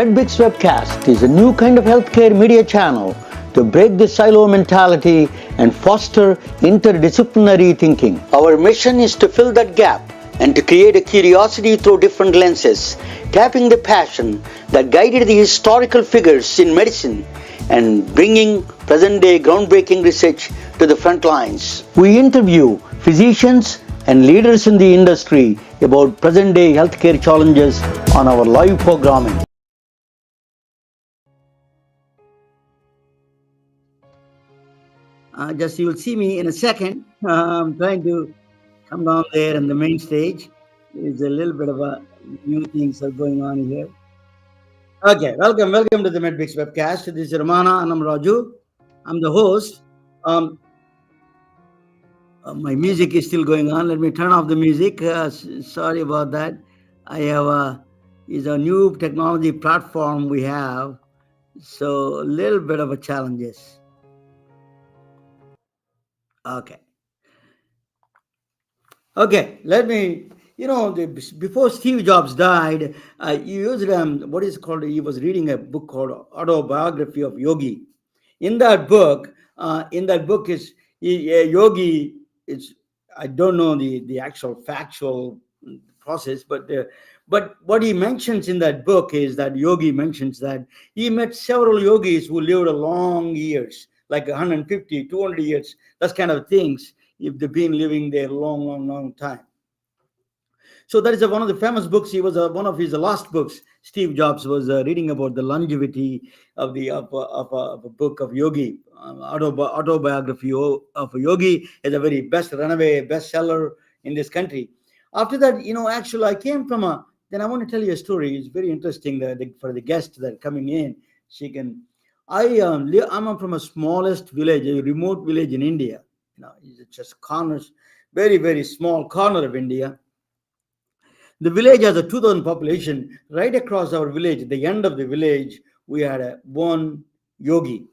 MedBix webcast is a new kind of healthcare media channel to break the silo mentality and foster interdisciplinary thinking. Our mission is to fill that gap and to create a curiosity through different lenses, tapping the passion that guided the historical figures in medicine and bringing present-day groundbreaking research to the front lines. We interview physicians and leaders in the industry about present-day healthcare challenges on our live programming. Just you'll see me in a second. I'm trying to come down there on the main stage. There's a little bit of a new things are going on here. Okay, welcome to the MedBix webcast. This is Ramana and I'm Raju. I'm the host. My music is still going on. Let me turn off the music. Sorry about that. I have is a new technology platform we have, so a little bit of a challenges. Okay, let me, before Steve Jobs died, he used, what is called, he was reading a book called Autobiography of Yogi. In that book is, Yogi, I don't know the actual factual process, but what he mentions in that book is that Yogi mentions that he met several yogis who lived a long years, like 150, 200 years, that kind of things, if they've been living there a long time. So that is one of the famous books. He was one of his last books. Steve Jobs was reading about the longevity of a book of Yogi, autobiography of a Yogi, is a very runaway bestseller in this country. After that, actually, I came from then I want to tell you a story. It's very interesting for the guests that are coming in. I'm from a smallest village, a remote village in India. It's just corners, very, very small corner of India. The village has a 2,000 population. Right across our village, at the end of the village, we had one yogi.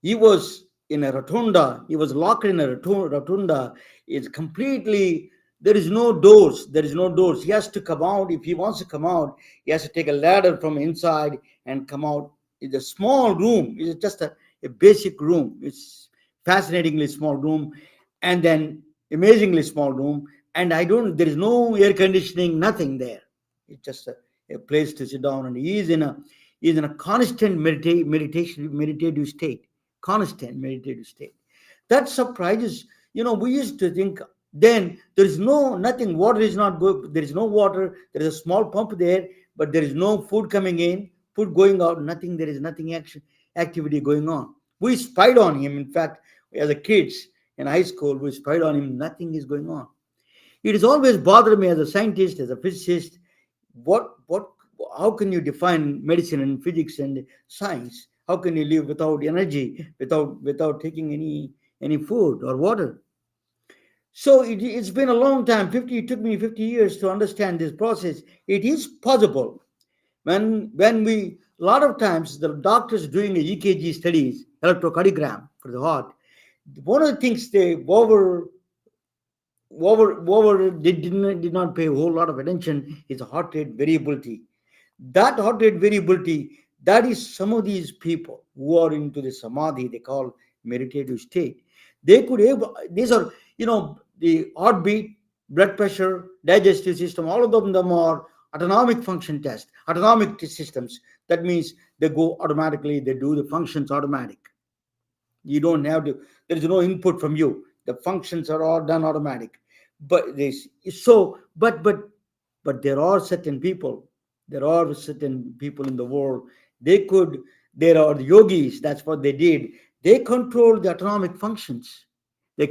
He was in a rotunda. He was locked in a rotunda. It's completely, there is no doors. He has to come out. If he wants to come out, he has to take a ladder from inside and come out. It's a small room. It's just a basic room. It's fascinatingly small room. And then amazingly small room. And there is no air conditioning, nothing there. It's just a place to sit down. And he's in a constant meditative state. Constant meditative state. That surprises, we used to think then there is nothing, water is not good, there is no water, there is a small pump there, but there is no food coming in, food going out, nothing, there is nothing activity going on. We spied on him. In fact, as a kids in high school, we spied on him, nothing is going on. It has always bothered me as a scientist, as a physicist, how can you define medicine and physics and science? How can you live without energy, without taking any food or water? So it's been a long time. It took me 50 years to understand this process. It is possible. When a lot of times the doctors doing the EKG studies, electrocardiogram for the heart, one of the things they did not pay a whole lot of attention is heart rate variability. That heart rate variability, that is some of these people who are into the samadhi, they call meditative state. These are, the heartbeat, blood pressure, digestive system, all of them are autonomic function tests, autonomic systems. That means they go automatically, they do the functions automatic. You don't have to, there is no input from you. The functions are all done automatic. But there are certain people in the world, there are the yogis, that's what they did. They control the autonomic functions. They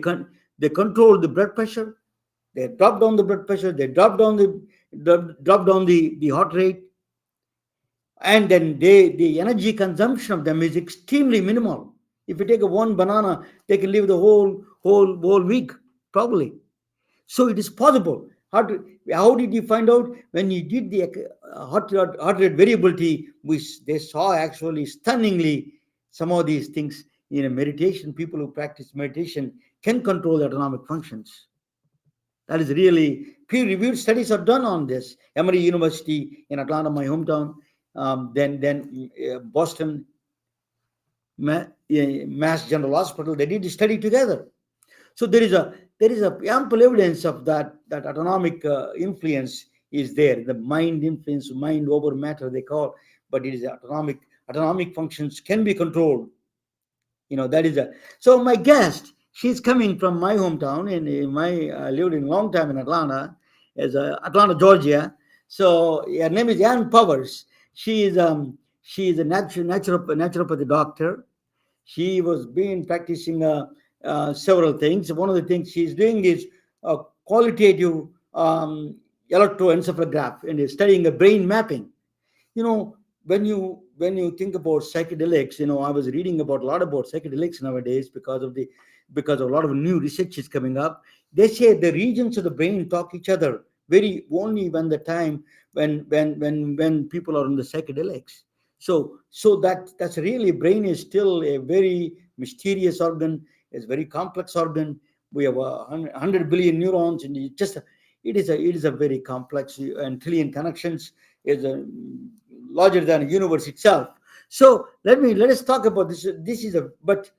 control the blood pressure. They drop down the blood pressure. They drop down the heart rate. And then the energy consumption of them is extremely minimal. If you take one banana, they can live the whole week, probably. So it is possible. How did you find out? When you did the heart rate variability, they saw actually stunningly some of these things in a meditation. People who practice meditation can control the autonomic functions. That is really peer-reviewed studies are done on this. Emory University in Atlanta, my hometown, then Boston Mass General Hospital. They did a study together. So there is a ample evidence of that autonomic influence is there. The mind influence, mind over matter they call, but it is autonomic functions can be controlled. That is a. So my guest, she's coming from my hometown, and my lived in long time in Atlanta, as Atlanta, Georgia. So her name is Ann Powers. She is a naturopathy doctor. She was been practicing several things. One of the things she's doing is qualitative electroencephalography and is studying the brain mapping. you know when you think about psychedelics, I was reading about a lot about psychedelics nowadays because of a lot of new research is coming up. They say the regions of the brain talk each other very only when the time when people are on the psychedelics. So that's really, brain is still a very mysterious organ. It's a very complex organ. We have 100 billion neurons, and it is a very complex and trillion connections. Is a larger than a universe itself. So let us talk about this. This is a but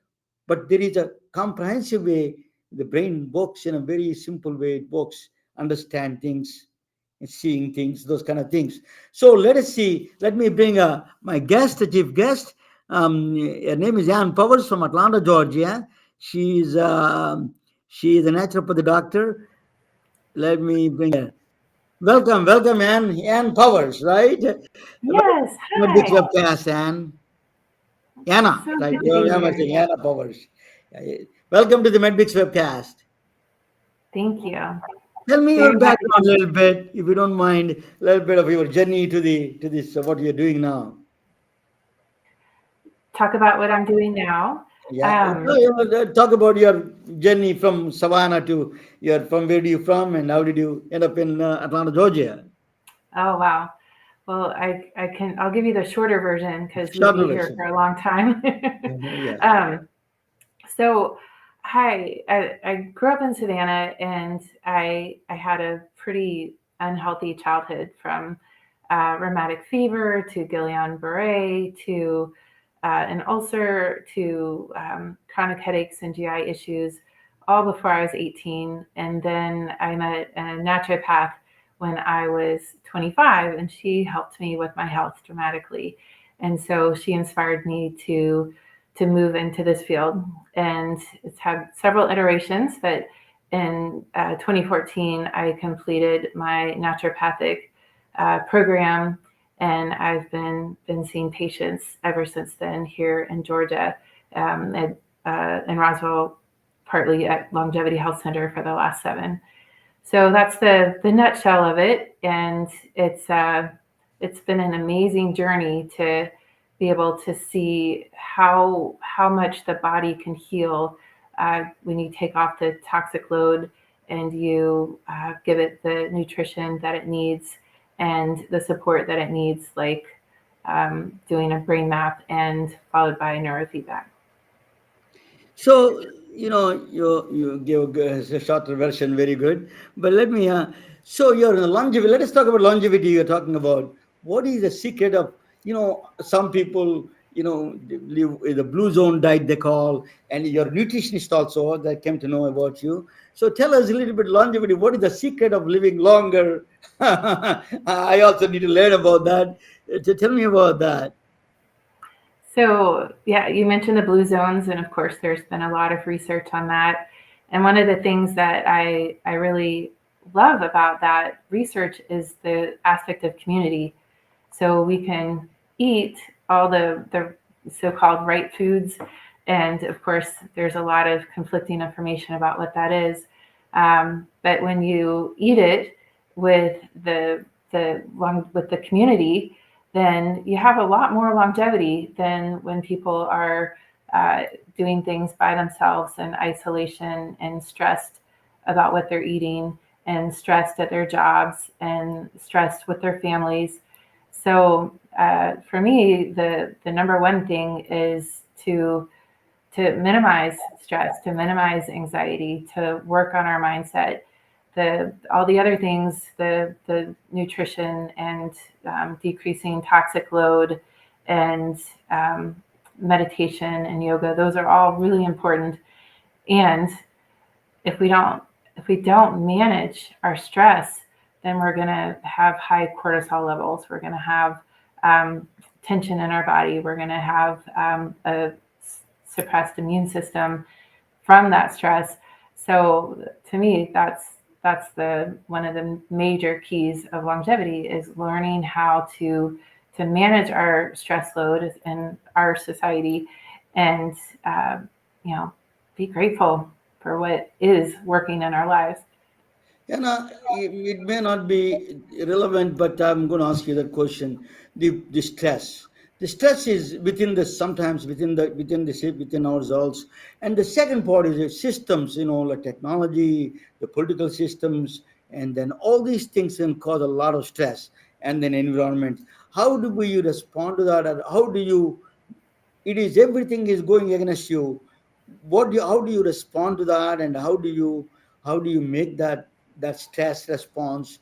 there is a comprehensive way the brain works, in a very simple way. It works, understand things, seeing things, those kind of things. So let us see. Let me bring my guest, the chief guest. Her name is Ann Powers from Atlanta, Georgia. She is a naturopathy doctor. Let me bring her. Welcome, Ann Powers, right? Welcome Yes, to my big hi. webcast, Anna, So right? good to be I'm here. saying Anna Powers. Welcome to the Medbix webcast. Thank you. Tell me your Very happy background to a little bit, if you don't mind, a little bit of your journey to this, what you're doing now. talk about what I'm doing now. Yeah, Um, talk about your journey from Savannah to from where do you from, and how did you end up in Atlanta, Georgia? oh wow. Well, I'll give you the shorter version because we'd Short be here for version. a long time. Yeah. um, so hi, I grew up in Savannah and I had a pretty unhealthy childhood from rheumatic fever to Guillain-Barré to an ulcer to chronic headaches and GI issues, all before I was 18. And then I met a naturopath when I was 25, and she helped me with my health dramatically. And so she inspired me to move into this field. And it's had several iterations, but in 2014, I completed my naturopathic program, and I've been seeing patients ever since then here in Georgia, in Roswell, partly at Longevity Health Center for the last 7. So that's the nutshell of it, and it's been an amazing journey to be able to see how much the body can heal when you take off the toxic load and you give it the nutrition that it needs and the support that it needs, like doing a brain map and followed by neurofeedback. So you give a shorter version, very good. But let me. So you're in the longevity. Let us talk about longevity. You're talking about what is the secret of some people live with the blue zone diet they call, and your nutritionist also that came to know about you. So tell us a little bit longevity. What is the secret of living longer? I also need to learn about that. Tell me about that. So, yeah, you mentioned the blue zones, and of course, there's been a lot of research on that. And one of the things that I really love about that research is the aspect of community. So we can eat all the so-called right foods, and of course, there's a lot of conflicting information about what that is. But when you eat it with with the community, then you have a lot more longevity than when people are uh, doing things by themselves in isolation and stressed about what they're eating and stressed at their jobs and stressed with their families. So for me, the number one thing is to minimize stress, to minimize anxiety, to work on our mindset. all the other things, the nutrition and decreasing toxic load and meditation and yoga, those are all really important. And if we don't manage our stress, then we're going to have high cortisol levels. We're going to have tension in our body. We're going to have a suppressed immune system from that stress. So to me, that's the one of the major keys of longevity is learning how to manage our stress load in our society, and be grateful for what is working in our lives. It may not be relevant, but I'm going to ask you the question. The stress. The stress is within the sometimes within ourselves, and the second part is the systems. Like technology, the political systems, and then all these things can cause a lot of stress, and then environment. How do you respond to that? And how do you? It is everything is going against you. How do you respond to that, and how do you make that stress response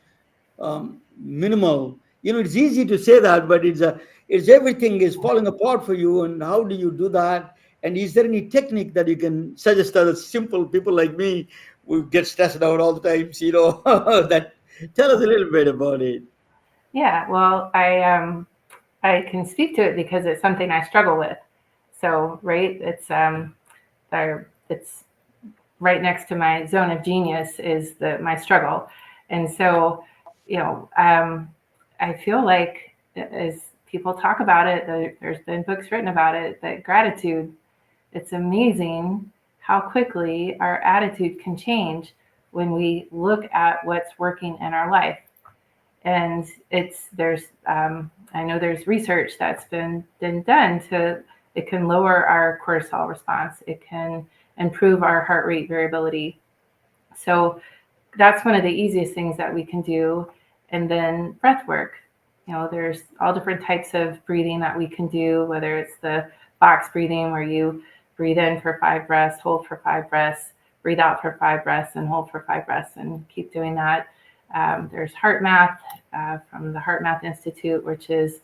minimal? It's easy to say that, but it's everything is falling apart for you, and how do you do that? And is there any technique that you can suggest to simple people like me who get stressed out all the times? That tell us a little bit about it. Yeah, well, I can speak to it because it's something I struggle with. So, right, it's right next to my zone of genius is my struggle, and so you know, um, I feel like as people talk about it, there's been books written about it. That gratitude, it's amazing how quickly our attitude can change when we look at what's working in our life. And I know there's research that's been done to it can lower our cortisol response. It can improve our heart rate variability. So that's one of the easiest things that we can do. And then breath work. There's all different types of breathing that we can do, whether it's the box breathing where you breathe in for 5 breaths, hold for 5 breaths, breathe out for 5 breaths, and hold for 5 breaths, and keep doing that. There's Heart Math from the Heart Math Institute, which is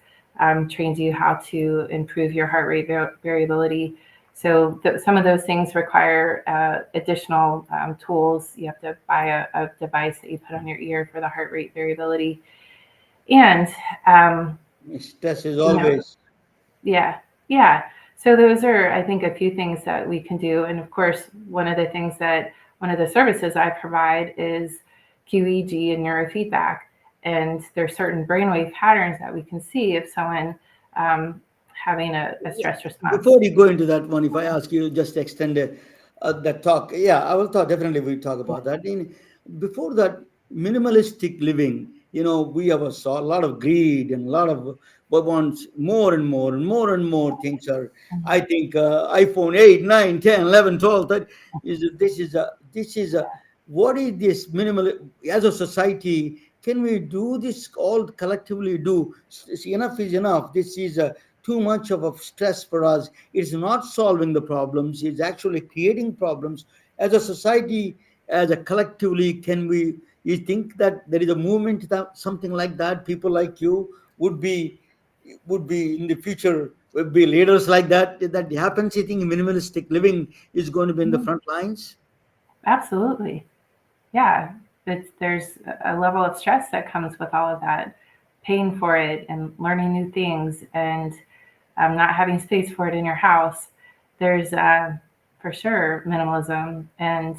trains you how to improve your heart rate variability. So some of those things require additional tools. You have to buy a device that you put on your ear for the heart rate variability. And, Stress is you know, always. yeah, yeah. So those are, I think, a few things that we can do. And of course, one of the services I provide is qEEG and neurofeedback. And there's certain brainwave patterns that we can see if someone having a stress response. Before you go into that one, if I ask you just extend that talk, yeah, I will talk. Definitely, we talk about that. Before that, minimalistic living. We have saw a lot of greed and a lot of what wants more and more and more and more things are. I think iPhone 8, 9, 10, 11, 12. That is this is a what is this minimal as a society? Can we do this all collectively? Enough is enough. This is too much of a stress for us. It's not solving the problems, it's actually creating problems. As a society, as a collectively, can we, you think that there is a movement that something like that, people like you would be in the future, would be leaders like that happens? You think minimalistic living is going to be in the Mhm. front lines? Absolutely. Yeah. There's a level of stress that comes with all of that, paying for it and learning new things and not having space for it in your house. There's for sure minimalism and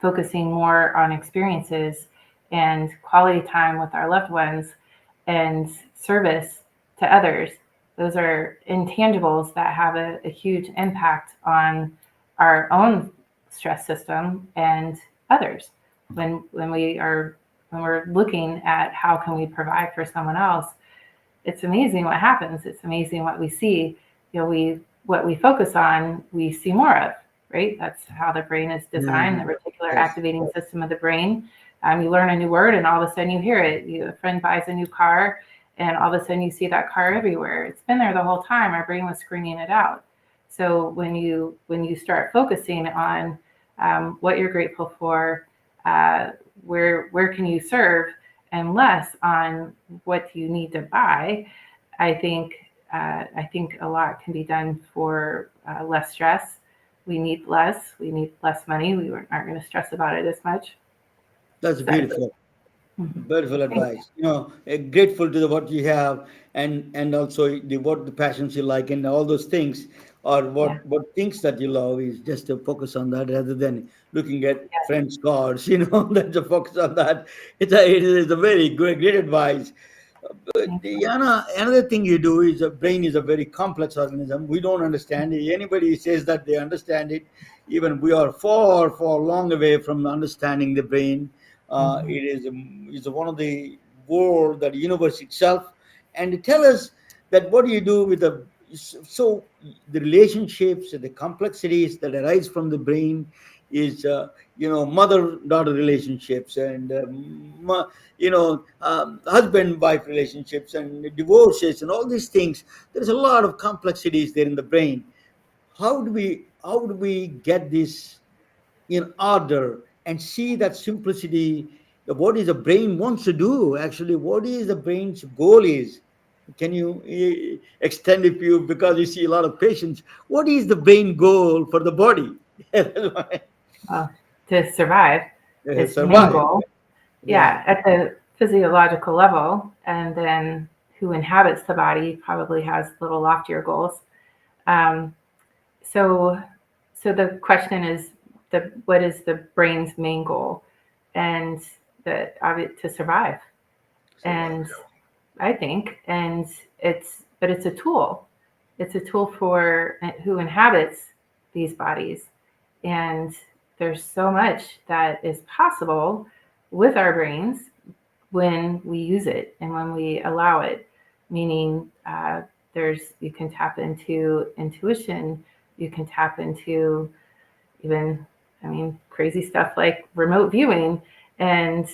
focusing more on experiences and quality time with our loved ones and service to others. Those are intangibles that have a huge impact on our own stress system and others. When we're looking at how can we provide for someone else, it's amazing what happens. It's amazing what we see. What we focus on, we see more of, right? That's how the brain is designed, the Mhm. reticular Yes. activating system of the brain. You learn a new word and all of a sudden you hear it. A friend buys a new car and all of a sudden you see that car everywhere. It's been there the whole time. Our brain was screening it out. So when you start focusing on what you're grateful for, where can you serve, and less on what you need to buy. I think a lot can be done for less stress. We need less. We need less money. We aren't going to stress about it as much. That's So, beautiful. mhm. Beautiful Thank you. advice. Grateful to the what you have, and also the what the passions you like, and all those things, or Yeah. what things that you love is just to focus on that rather than looking at Yeah. friends' cards. That's a focus on that. It is a very great advice. But Thank you. another thing you do is a brain is a very complex organism. We don't understand it. Anybody says that they understand it, even we are far long away from understanding the brain. Mhm. It is one of the world, that universe itself, and tell us that what do you do with the relationships and the complexities that arise from the brain is mother daughter relationships, and husband wife relationships, and divorces, and all these things. There's a lot of complexities there in the brain. How do we get this in order and see that simplicity? What is the brain wants to do, actually? What is the brain's goal is? Can you extend it, you, because you see a lot of patients? What is the brain goal for the body? Well, to survive is the main Survive. goal. Yeah, Yeah, at the physiological level, and then who inhabits the body probably has little loftier goals. Um, so, so the question is, what is the brain's main goal? And to survive. survive. And I think, and but it's a tool. It's a tool for who inhabits these bodies. And there's so much that is possible with our brains when we use it and when we allow it. Meaning, you can tap into intuition, you can tap into even, I mean, crazy stuff like remote viewing, and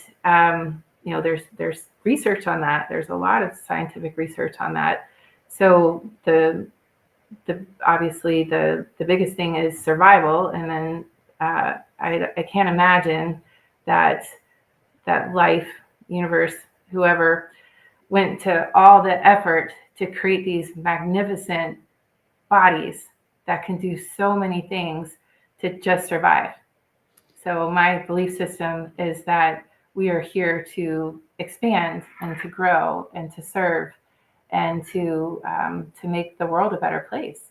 there's research on that. There's a lot of scientific research on that. So the obviously the biggest thing is survival, and then I can't imagine that life, universe, whoever went to all the effort to create these magnificent bodies that can do so many things to just survive. So my belief system is that we are here to expand and to grow and to serve and to make the world a better place.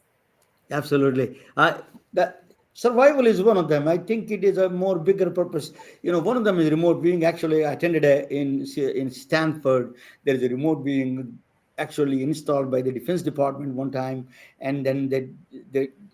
Absolutely. That survival is one of them. I think it is a more bigger purpose. One of them is remote viewing. Actually, I attended in Stanford. There is a remote viewing actually installed by the Defense Department one time, and then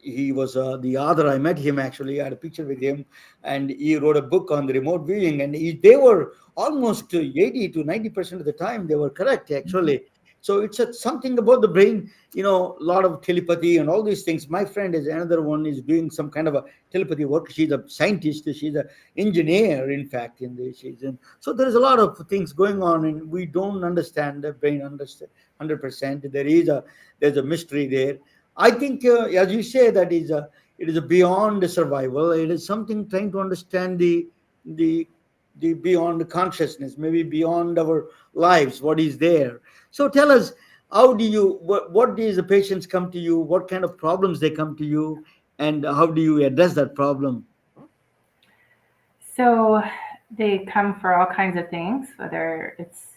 he was the author. I met him actually. I had a picture with him, and he wrote a book on the remote viewing. And they were almost 80 to 90% of the time they were correct actually. So it's something about the brain, a lot of telepathy and all these things. My friend is another one, is doing some kind of a telepathy work. She's a scientist, she's an engineer, in fact, in the season. So there's a lot of things going on, and we don't understand the brain understand 100%. There's a mystery there. I think, as you say, that it is a beyond the survival. It is something trying to understand the the beyond consciousness, maybe beyond our lives, what is there. So tell us, how do you what is the patients come to you, what kind of problems they come to you, and how do you address that problem? So they come for all kinds of things, whether it's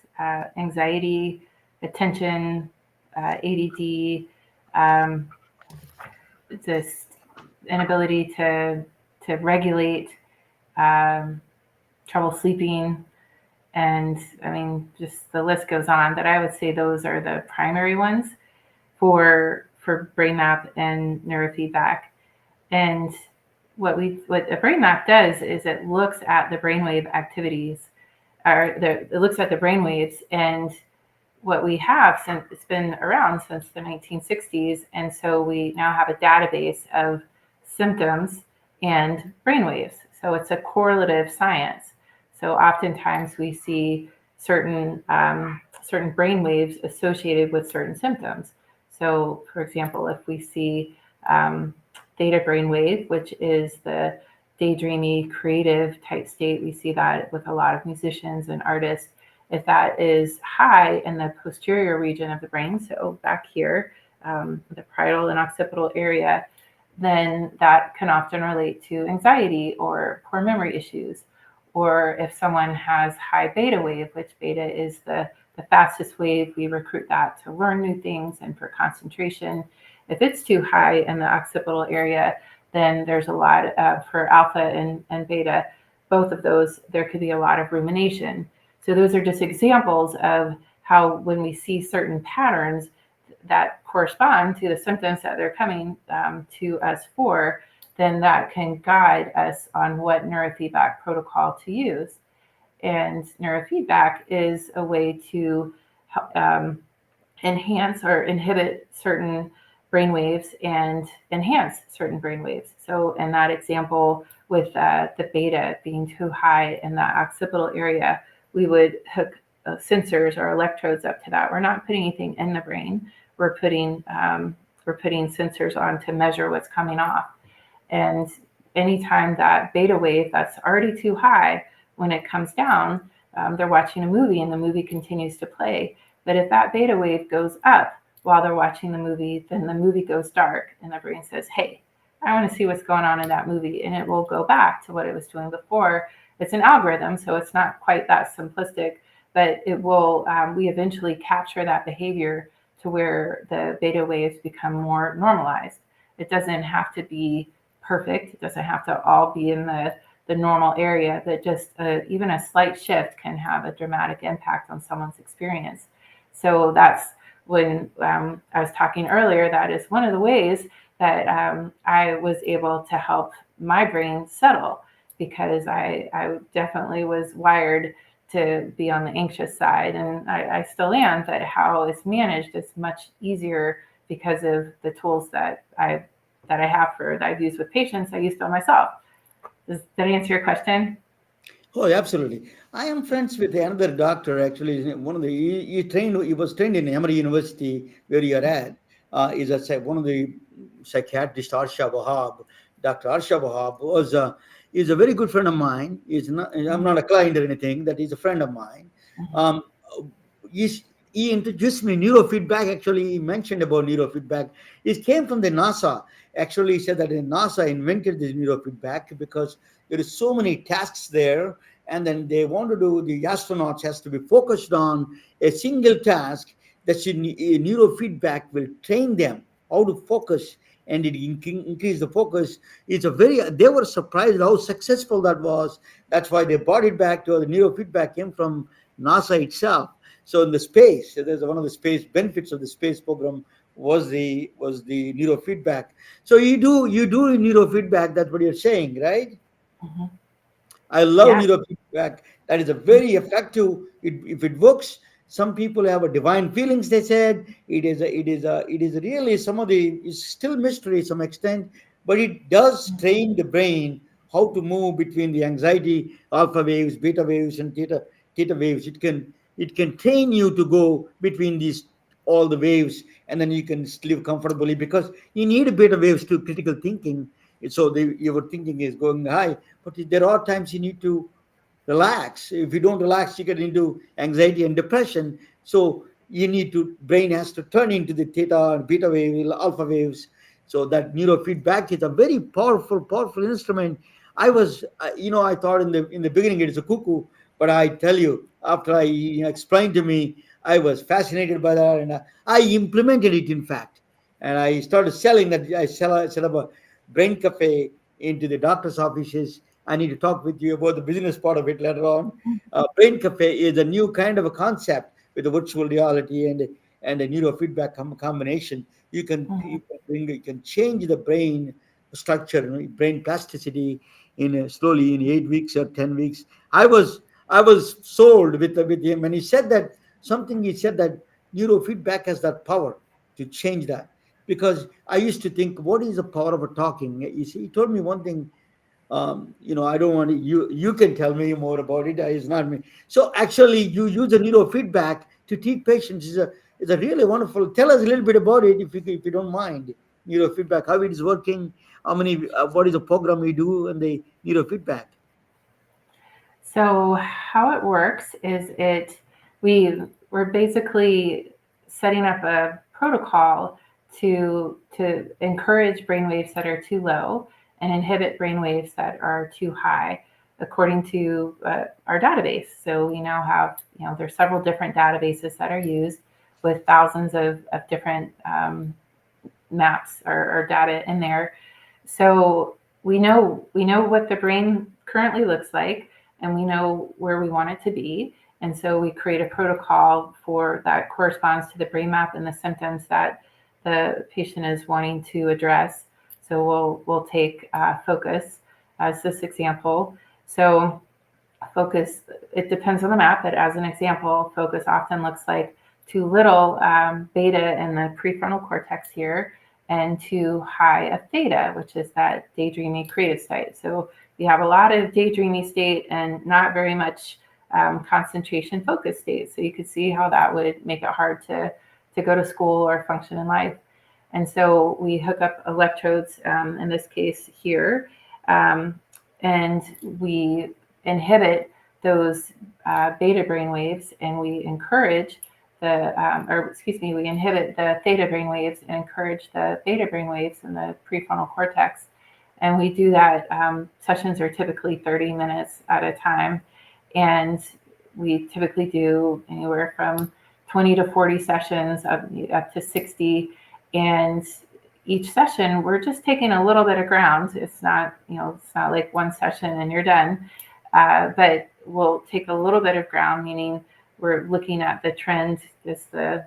anxiety, attention, ADD, um, this inability to regulate, um, trouble sleeping, and I mean, just the list goes on. But I would say those are the primary ones for brain map and neurofeedback. And what a brain map does is it looks at the brainwave activities, it looks at the brainwaves, and what we have, since it's been around since the 1960s, and so we now have a database of symptoms and brainwaves. So it's a correlative science. So oftentimes we see certain brainwaves associated with certain symptoms. So, for example, if we see theta brainwave, which is the daydreamy, creative type state. We see that with a lot of musicians and artists. If that is high in the posterior region of the brain, so back here, the parietal and occipital area, then that can often relate to anxiety or poor memory issues. Or if someone has high beta wave, which beta is the fastest wave, we recruit that to learn new things and for concentration. If it's too high in the occipital area, then there's a lot for alpha and beta, both of those, there could be a lot of rumination. So those are just examples of how when we see certain patterns that correspond to the symptoms that they're coming to us for, then that can guide us on what neurofeedback protocol to use. And neurofeedback is a way to um, enhance or inhibit certain brain waves and enhance certain brain waves. So, in that example, with the beta being too high in that occipital area, we would hook sensors or electrodes up to that. We're not putting anything in the brain. We're putting sensors on to measure what's coming off. And anytime that beta wave that's already too high, when it comes down, they're watching a movie and the movie continues to play. But if that beta wave goes up while they're watching the movie, then the movie goes dark and the brain says, hey, I want to see what's going on in that movie. And it will go back to what it was doing before. It's an algorithm, so it's not quite that simplistic, but it will, we eventually capture that behavior to where the beta waves become more normalized. It doesn't have to be perfect. It doesn't have to all be in the normal area, but just even a slight shift can have a dramatic impact on someone's experience. So that's when I was talking earlier, that is one of the ways that I was able to help my brain settle, because I definitely was wired to be on the anxious side, and I still am, but how it's managed is much easier because of the tools that I've used with patients, I used on myself. Does that answer your question? Oh, absolutely. I am friends with another doctor. Actually, one of the he was trained in Emory University, where you're at. Is a one of the psychiatrist, Arsha Wahab. Dr. Arsha Wahab was is a very good friend of mine. Is not, I'm not a client or anything. That is a friend of mine. Mhm. Um, he introduced me neurofeedback. Actually, he mentioned about neurofeedback. It came from the NASA. Actually, he said that the NASA invented this neurofeedback because there is so many tasks there, and then they want to do, the astronauts has to be focused on a single task. That neurofeedback will train them how to focus, and it increase the focus. It's a very, they were surprised how successful that was. That's why they brought it back to the neurofeedback came from NASA itself. So in the space, there's one of the space benefits of the space program was the neurofeedback. So you do neurofeedback. That's what you're saying, right? Mhm. I love Yeah. neurofeedback. That is a very effective. If it works, some people have a divine feelings. They said it is really some of the, it's still mystery to some extent, but it does train the brain how to move between the anxiety alpha waves, beta waves, and theta waves. It can train you to go between these all the waves, and then you can live comfortably because you need beta waves to critical thinking. So your thinking is going high, but there are times you need to relax. If you don't relax, you get into anxiety and depression. So you need to, brain has to turn into the theta and beta wave, alpha waves. So that neurofeedback is a very powerful, powerful instrument. I thought in the beginning it is a cuckoo, but I tell you, after explained to me, I was fascinated by that, and I implemented it. In fact, and I started selling that. I set up a brain cafe into the doctor's offices. I need to talk with you about the business part of it later on. Brain cafe is a new kind of a concept with the virtual reality and a neurofeedback combination. You can Mhm. you can, you can change the brain structure, brain plasticity in slowly in 8 weeks or 10 weeks. I was sold with him when he said that something. He said that neurofeedback has that power to change that, because I used to think, what is the power of a talking? You see, he told me one thing. I don't want to. You can tell me more about it. It's not me. So actually, you use a neurofeedback to treat patients. Is a really wonderful. Tell us a little bit about it, if you don't mind. neurofeedback, how it is working, how many, what is the program we do, and the neurofeedback? So how it works is we're basically setting up a protocol to encourage brainwaves that are too low and inhibit brainwaves that are too high according to our database. So we now have, there's several different databases that are used with thousands of different maps or data in there. So we know what the brain currently looks like, and we know where we want it to be. And so we create a protocol for that corresponds to the brain map and the symptoms that the patient is wanting to address. So we'll take focus as this example. So focus, it depends on the map, but as an example, focus often looks like too little beta in the prefrontal cortex here and too high of theta, which is that daydreamy creative state. So you have a lot of daydreamy state and not very much concentration focus state. So you could see how that would make it hard to go to school or function in life. And so we hook up electrodes, in this case here, and we inhibit those beta brain waves, and we encourage we inhibit the theta brain waves and encourage the beta brain waves in the prefrontal cortex. And we do that. Sessions are typically 30 minutes at a time, and we typically do anywhere from 20 to 40 sessions, up to 60. And each session, we're just taking a little bit of ground. It's not like one session and you're done, but we'll take a little bit of ground, meaning we're looking at the trend. Does the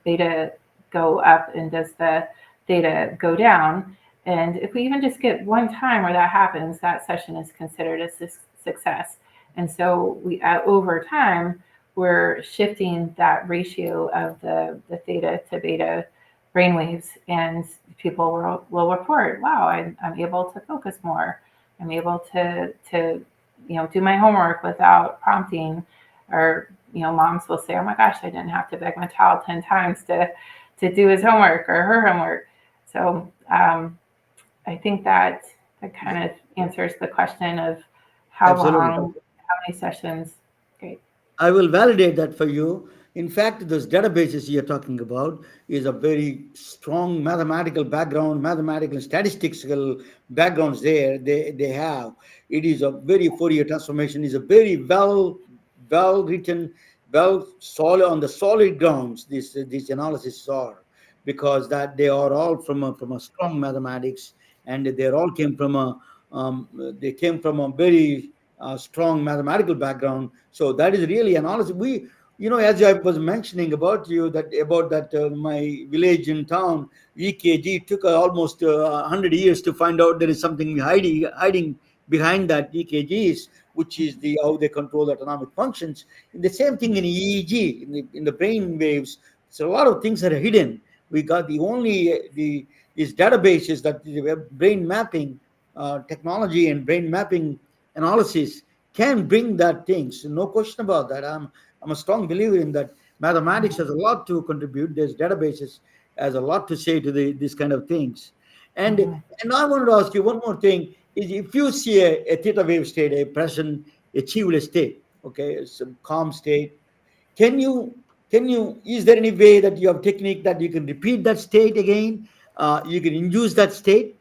beta go up and does the theta go down? And if we even just get one time where that happens, that session is considered a success. And so we, over time, we're shifting that ratio of the theta to beta brainwaves, and people will report, wow, I'm able to focus more. I'm able to do my homework without prompting. Or, moms will say, oh my gosh, I didn't have to beg my child 10 times to do his homework or her homework. So I think that kind of answers the question of how Absolutely. long, how many sessions. Great. I will validate that for you. In fact, those databases you're talking about is a very strong mathematical background, mathematical and statistical backgrounds there. They have. It is a very Fourier transformation is a very well written, well solid on the solid grounds. These analyses are, because that they are all from a strong mathematics, and they all came from a very strong mathematical background. So that is really analysis. We, as I was mentioning about you, about that my village in town, EKG took almost 100 years to find out there is something hiding behind that EKGs, which is how they control autonomic functions. And the same thing in EEG, in the brain waves. So a lot of things are hidden. We got these databases, that the brain mapping technology and brain mapping analysis can bring that things. No question about that. I'm a strong believer in that. Mathematics has a lot to contribute. There's databases has a lot to say to these kind of things. And Mhm. and I wanted to ask you one more thing: is if you see a theta wave state, a present achievable state, okay, some calm state, can you is there any way that you have technique that you can repeat that state again? You can induce that state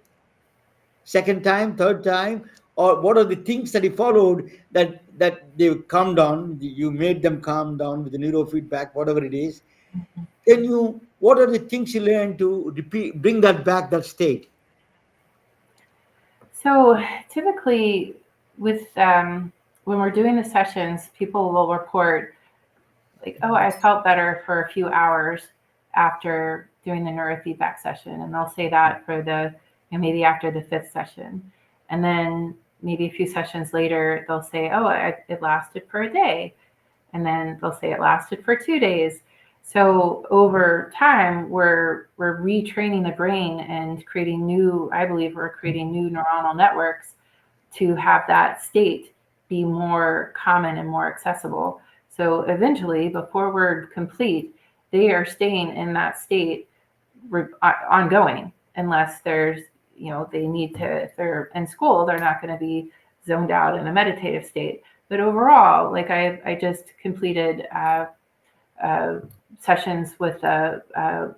second time, third time, or what are the things that you followed that they calm down? You made them calm down with the neurofeedback, whatever it is. Can you? What are the things you learn to repeat, bring that back, that state? So typically, with when we're doing the sessions, people will report like, oh, I felt better for a few hours after doing the neurofeedback session. And they'll say that for maybe after the fifth session. And then maybe a few sessions later, they'll say, oh, it lasted for a day. And then they'll say it lasted for 2 days. So over time, we're retraining the brain and I believe we're creating new neuronal networks to have that state be more common and more accessible. So eventually, before we're complete, they are staying in that state ongoing unless there's, they need to, if they're in school, they're not going to be zoned out in a meditative state. But overall, like I just completed uh, sessions with a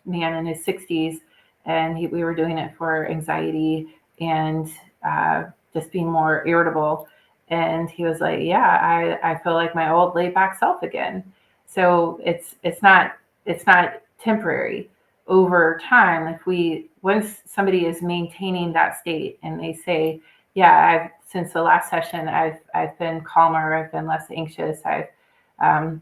man in his 60s, and we were doing it for anxiety and uh, just being more irritable. And he was like, "Yeah, I feel like my old laid back self again." So it's not temporary. Over time, if we once somebody is maintaining that state and they say, "Yeah, I've since the last session, I've been calmer, I've been less anxious, I've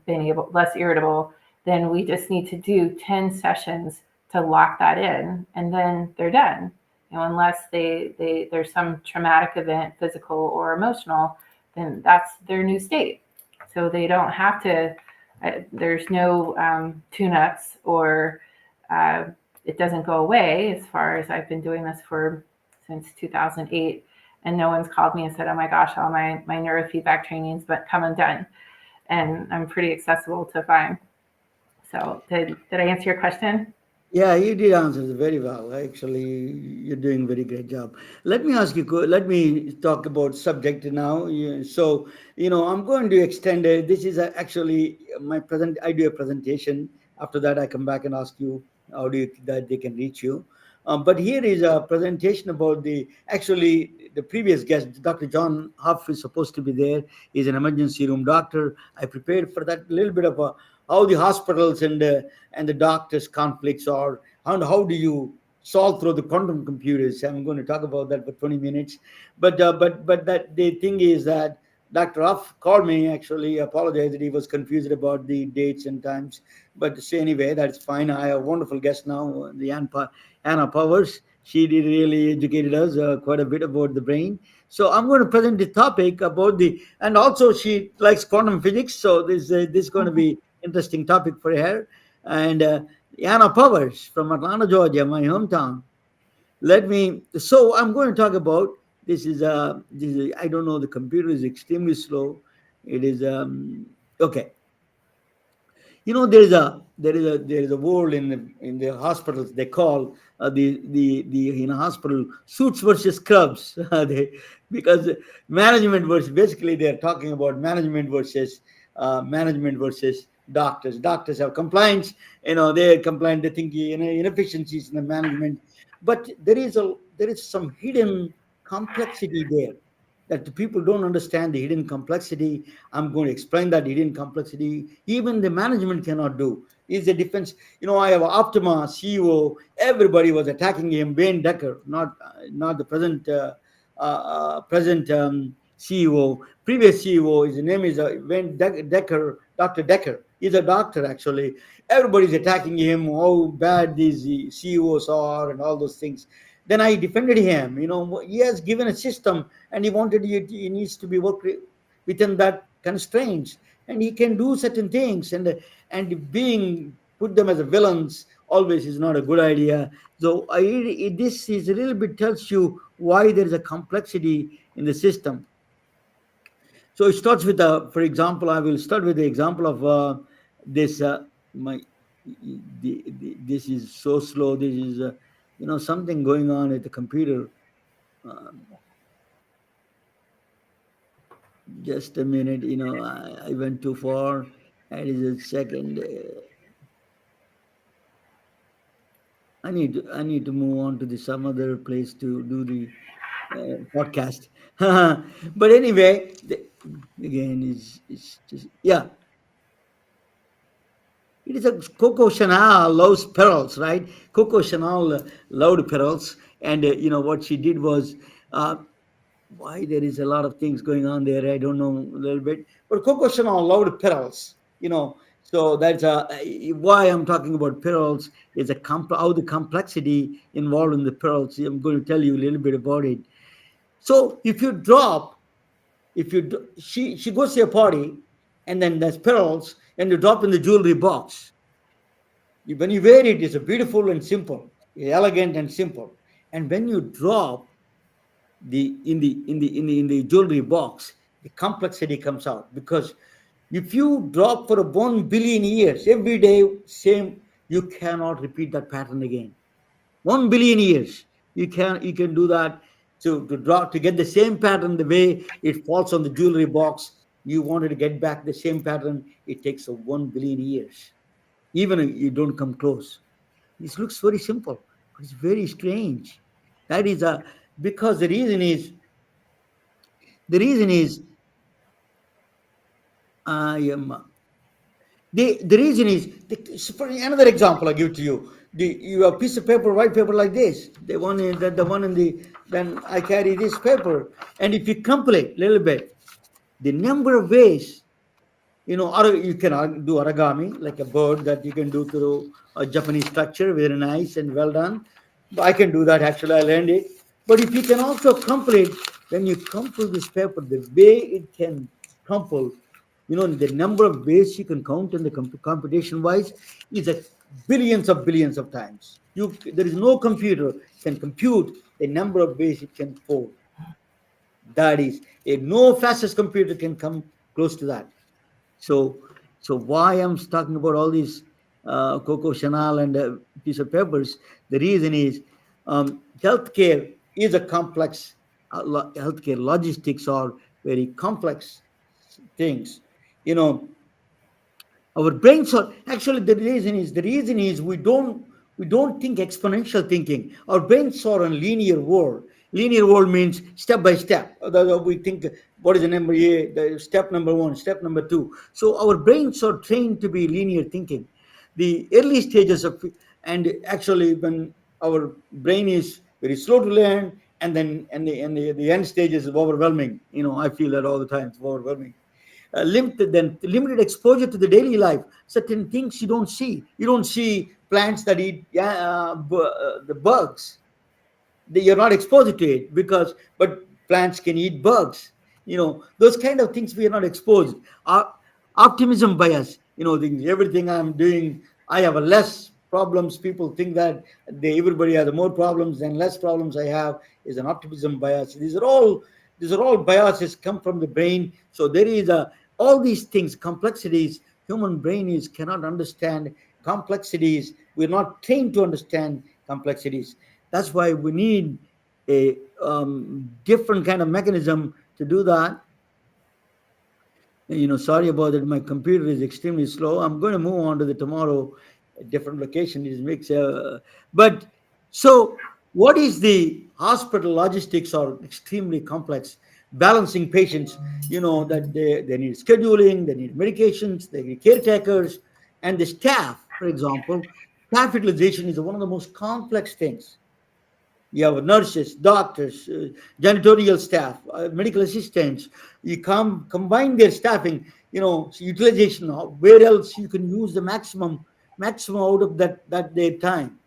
been able less irritable," then we just need to do 10 sessions to lock that in, and then they're done. Unless there's some traumatic event, physical or emotional, then that's their new state. So they don't have to. There's no tune-ups, or uh, it doesn't go away. As far as I've been doing this for since 2008, and no one's called me and said, "Oh my gosh, all my neurofeedback trainings, but come undone." And I'm pretty accessible to find. So did I answer your question? Yeah, you did answer it very well. Actually, you're doing very great job. Let me ask you. Let me talk about subject now. So, I'm going to extend it. This is actually my present. I do a presentation. After that, I come back and ask you how do you that they can reach you. But here is a presentation about the previous guest, Dr. John Huff, is supposed to be there. He's an emergency room doctor. I prepared for that little bit of how the hospitals and the doctors' conflicts are, and how do you solve through the quantum computers. I'm going to talk about that for 20 minutes. But that the thing is that Dr. Ruff called me, actually apologized that he was confused about the dates and times. But say anyway, that's fine. I have a wonderful guest now, Anna Powers. She did really educated us quite a bit about the brain. So I'm going to present the topic about and also she likes quantum physics. So this is going to be interesting topic for her. And Anna Powers from Atlanta, Georgia, my hometown. So I'm going to talk about I don't know, the computer is extremely slow. It is okay. There is a world in the hospitals. They call the in a hospital suits versus scrubs. Because management versus, basically they're talking about management versus doctors. Doctors have complaints. They complain. They think inefficiencies in the management, but there is some hidden complexity there that the people don't understand, the hidden complexity. I'm going to explain that hidden complexity. Even the management cannot do. Is the defense. I have Optima CEO. Everybody was attacking him. Wayne Decker, not the present CEO. Previous CEO. His name is Wayne Decker. Dr. Decker. He's a doctor actually. Everybody's attacking him. How bad these CEOs are and all those things. Then I defended him. He has given a system, and he needs to be worked within that constraints, and he can do certain things, and being put them as a villains always is not a good idea. So this is a little bit tells you why there is a complexity in the system. So it starts with for example, I will start with the example of this my this is so slow. This is something going on at the computer. um, just a minute. I went too far. That is a second. I need to move on to some other place to do the podcast. But anyway, again, is just, yeah. It is a Coco Chanel loves pearls, right? Coco Chanel loved pearls, and what she did was, uh, why there is a lot of things going on there. I don't know a little bit, but Coco Chanel loved pearls. So that's why I'm talking about pearls. Is how the complexity involved in the pearls. I'm going to tell you a little bit about it. So if you do- she goes to a party, and then there's pearls, and you drop in the jewelry box. When you wear it, it's a beautiful and simple, elegant and simple. And when you drop in the jewelry box, the complexity comes out, because if you drop for 1 billion years every day, same You cannot repeat that pattern again. 1 billion years. You can do that to draw to get the same pattern the way it falls on the jewelry box. You wanted to get back the same pattern. It takes a 1 billion years. Even if you don't come close. This looks very simple, but it's very strange. That is a because the reason is I am the reason is for another example I give to you. You have a piece of paper, white paper like this. The one in the then I carry this paper, and if you calculate a little bit, the number of ways you can do origami like a bird that you can do through a Japanese structure, very nice and well done. I can do that actually. I learned it. But if you can also complete when you crumple this paper, the way it can crumple, the number of ways you can count in the computation wise is a billions of times. There is no computer can compute the number of ways it can fold. That is, no fastest computer can come close to that. So, so why I'm talking about all these Coco Chanel and piece of papers? The reason is healthcare is a complex. Healthcare logistics are very complex things. You know, our brains are actually the reason is we don't think exponential thinking. Our brains are a linear world. Linear world means step by step. We think what is the number A, the step number one, step number two. So our brains are trained to be linear thinking. The early stages of and actually when our brain is very slow to learn, and then the end stages is overwhelming. I feel that all the time. It's overwhelming. Limited exposure to the daily life. Certain things you don't see plants that eat the bugs. You're not exposed to it because but plants can eat bugs. Those kind of things we are not exposed. Our optimism bias, everything I'm doing, I have a less problems. People think that everybody has more problems than less problems I have, is an optimism bias. These are all biases come from the brain. So there is all these things, complexities. Human brain is cannot understand complexities. We're not trained to understand complexities. That's why we need a different kind of mechanism to do that. Sorry about that. My computer is extremely slow. I'm going to move on to the tomorrow, a different location. It makes but so what is the hospital logistics are extremely complex. Balancing patients, that they need scheduling, they need medications, they need caretakers, and the staff, for example, staff utilization is one of the most complex things. You have nurses, doctors, janitorial staff, medical assistants. You combine their staffing, utilization. Where else you can use the maximum out of that their time.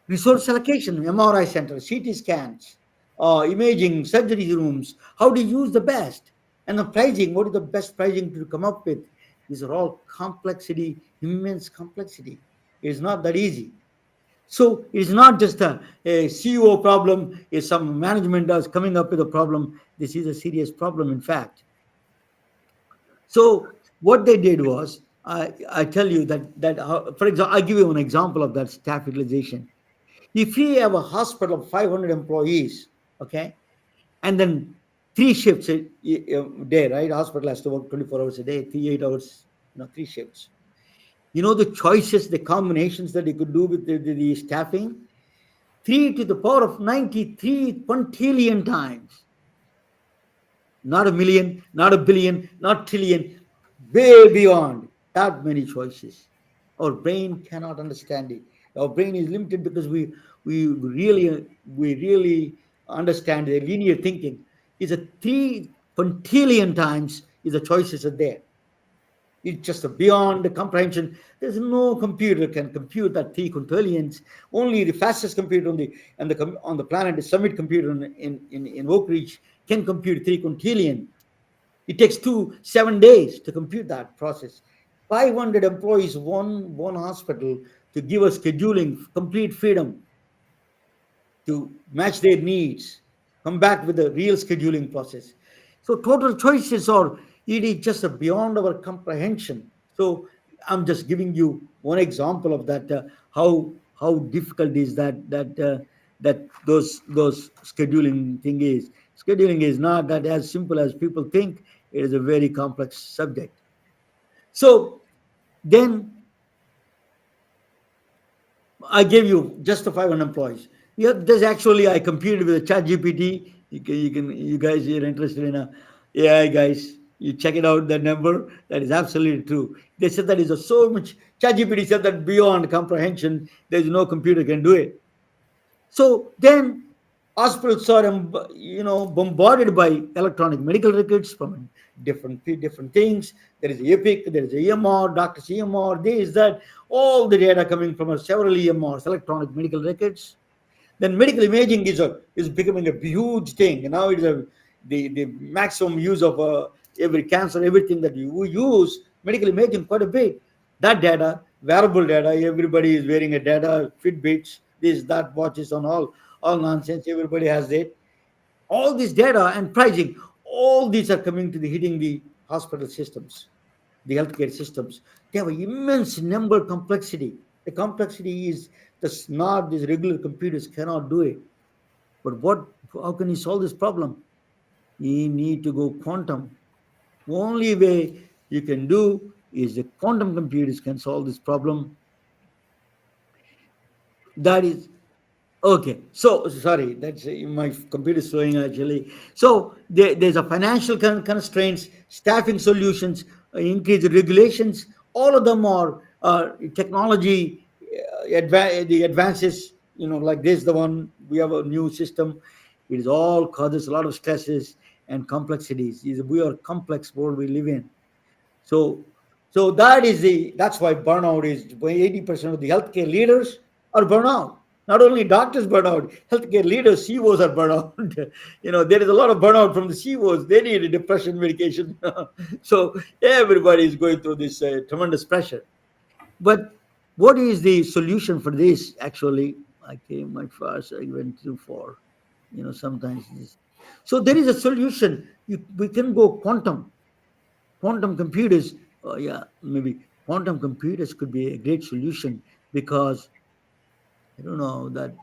Resource allocation, MRI centers, CT scans, imaging, surgery rooms. How do you use the best? And the pricing. What is the best pricing to come up with? These are all complexity, immense complexity. It's not that easy. So it's not just a CEO problem, is some management is coming up with a problem. This is a serious problem, in fact. So what they did was, I tell you for example, I give you an example of that staff utilization. If you have a hospital of 500 employees, okay, and then three shifts a day, right? Hospital has to work 24 hours a day, 8 hours, three shifts. The choices, the combinations that you could do with the staffing, 3 to the power of 93 quintillion times. Not a million, not a billion, not trillion, way beyond that many choices. Our brain cannot understand it. Our brain is limited because we really understand the linear thinking. Is a 3 quintillion times is the choices are there. It's just beyond the comprehension. There's no computer can compute that 3 quintillions. Only the fastest computer on the planet, the Summit computer in Oak Ridge, can compute 3 quintillion. It takes 7 days to compute that process. 500 employees, one hospital to give us scheduling, complete freedom to match their needs, come back with a real scheduling process. So total choices are it is just beyond our comprehension. So I'm just giving you one example of that. How difficult is that those scheduling thing is. Scheduling is not that as simple as people think. It is a very complex subject. So then I gave you just the 500 employees. Yeah, there's actually I competed with a chat GPT. You guys are interested in a AI guys. You check it out, that number. That is absolutely true. They said that is a so much chat GPT said that beyond comprehension, there's no computer can do it. So then hospitals are bombarded by electronic medical records from different things. There is Epic, there is EMR, doctor's EMR, this, that, all the data coming from several EMRs, electronic medical records. Then medical imaging is becoming a huge thing. And now it's the maximum use of every cancer, everything that you use medical imaging quite a bit. That data, wearable data, everybody is wearing a data, Fitbits, this, that, watches on all nonsense. Everybody has it. All this data and pricing, all these are coming to the hitting the hospital systems, the healthcare systems. They have an immense number complexity. The complexity is that's not these regular computers cannot do it. But how can you solve this problem? You need to go quantum. Only way you can do is the quantum computers can solve this problem. That is okay. So sorry, that's my computer is slowing actually. So there's a financial constraints, staffing solutions, increased regulations. All of them are technology, the advances. Like this, the one we have a new system. It is all causes a lot of stresses and complexities. We are complex world we live in. So, so that's why burnout is 80% of the healthcare leaders are burnout. Not only doctors burn out, healthcare leaders, CEOs are burnout. There is a lot of burnout from the CEOs. They need a depression medication. So everybody is going through this tremendous pressure. But what is the solution for this? Actually, I came much fast. I went too far. Sometimes this. So there is a solution. We can go quantum computers. Yeah, maybe quantum computers could be a great solution because I don't know that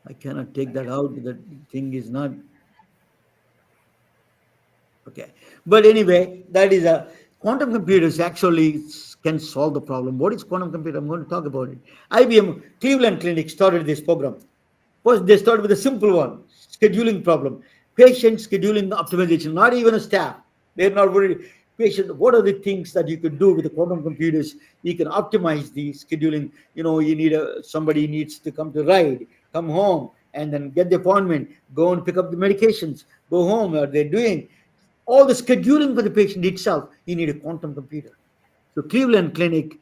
I cannot take that out. That thing is not okay. But anyway, that is a quantum computers actually can solve the problem. What is quantum computer? I'm going to talk about it. IBM Cleveland Clinic started this program. First, they started with a simple one, scheduling problem. Patient scheduling optimization, not even a staff. They're not worried. Patient, what are the things that you could do with the quantum computers? You can optimize the scheduling. You need somebody needs to come to ride, come home, and then get the appointment, go and pick up the medications, go home. Are they doing all the scheduling for the patient itself? You need a quantum computer. So Cleveland Clinic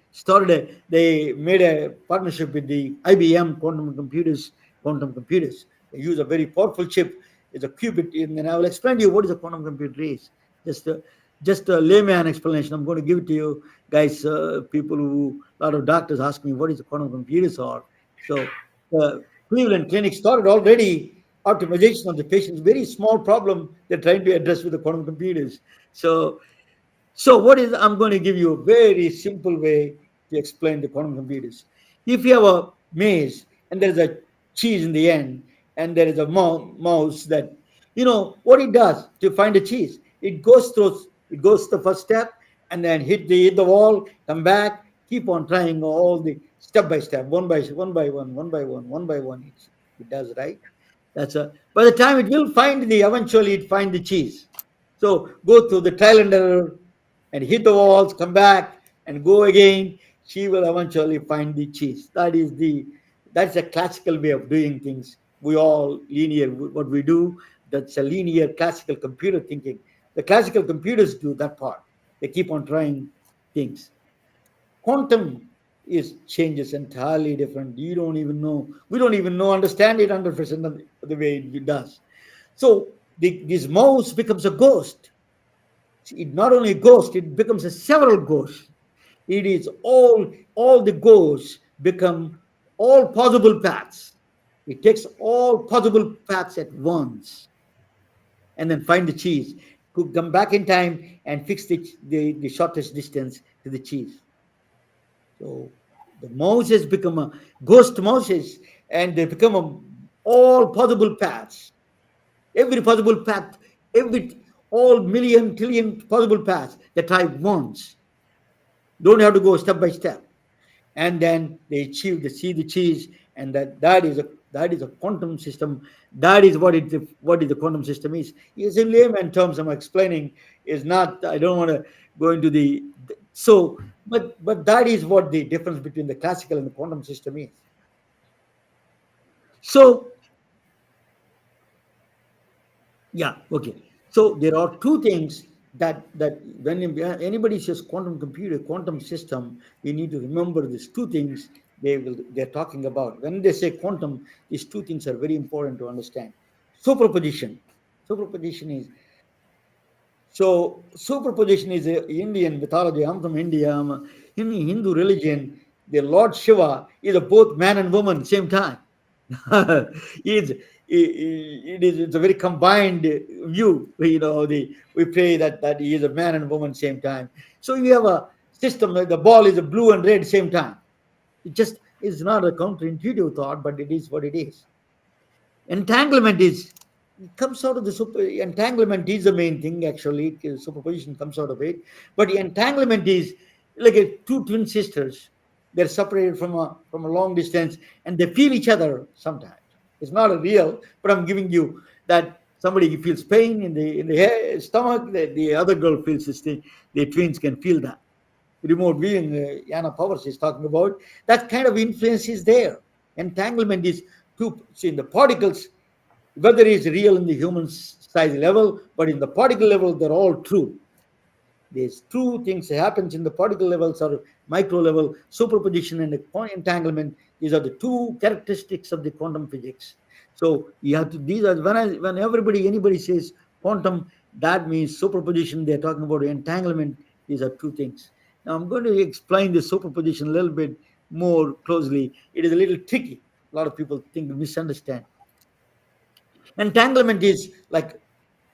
they made a partnership with the IBM quantum computers. They use a very powerful chip. It's a qubit, and I will explain to you what is a quantum computer is. Just a, just a layman explanation. I'm going to give it to you guys. People who a lot of doctors ask me what is a quantum computers are. So Cleveland Clinic started already optimization of the patient's very small problem they're trying to address with the quantum computers. So what is I'm going to give you a very simple way to explain the quantum computers. If you have a maze and there is a cheese in the end, and there is a mouse that what it does to find a cheese, it goes to the first step and then hit the wall, come back, keep on trying all the step by step, one by one. It does right. That's a by the time it will find the eventually it find the cheese. So go through the trial and error and hit the walls, come back and go again. She will eventually find the cheese. That's a classical way of doing things. We all linear what we do. That's a linear classical computer thinking. The classical computers do that part. They keep on trying things. Quantum is changes entirely different. You don't even know. We don't even know understand it 100% of the way it does. So this mouse becomes a ghost. It not only a ghost, it becomes a several ghosts. It is all the ghosts become all possible paths. It takes all possible paths at once and then find the cheese. Could come back in time and fix the shortest distance to the cheese. So the mouses become a ghost mouses, and they become all possible paths, every possible path, every all million trillion possible paths the type wants. Don't have to go step by step, and then they achieve the see the cheese, and that is a quantum system. That is what is the quantum system is. Is in layman terms I'm explaining, is not, I don't want to go into so, but that is what the difference between the classical and the quantum system is. So yeah, okay. So there are two things that when anybody says quantum computer, quantum system, we need to remember these two things they're talking about. When they say quantum, these two things are very important to understand. Superposition. Superposition is superposition is a Indian mythology. I'm from India. In Hindu religion, the Lord Shiva is a both man and woman same time. it's, it's a very combined view. We pray that he is a man and woman same time. So you have a system like the ball is a blue and red same time. It just is not a counterintuitive thought, but it is what it is. Entanglement is comes out of the entanglement is the main thing actually. Superposition comes out of it, but entanglement is like two twin sisters. They're separated from a long distance, and they feel each other sometimes. It's not a real, but I'm giving you that somebody feels pain in the stomach, the other girl feels this thing. The twins can feel that. Remote viewing, Yana Powers is talking about, that kind of influence is there. Entanglement is two, see, in the particles, whether it's real in the human size level, but in the particle level, they're all true. There's two things that happens in the particle levels or micro level, superposition and entanglement. These are the two characteristics of the quantum physics. So you have to, these are, when anybody says quantum, that means superposition. They're talking about entanglement. These are two things. Now I'm going to explain the superposition a little bit more closely. It is a little tricky. A lot of people think misunderstand. Entanglement is like,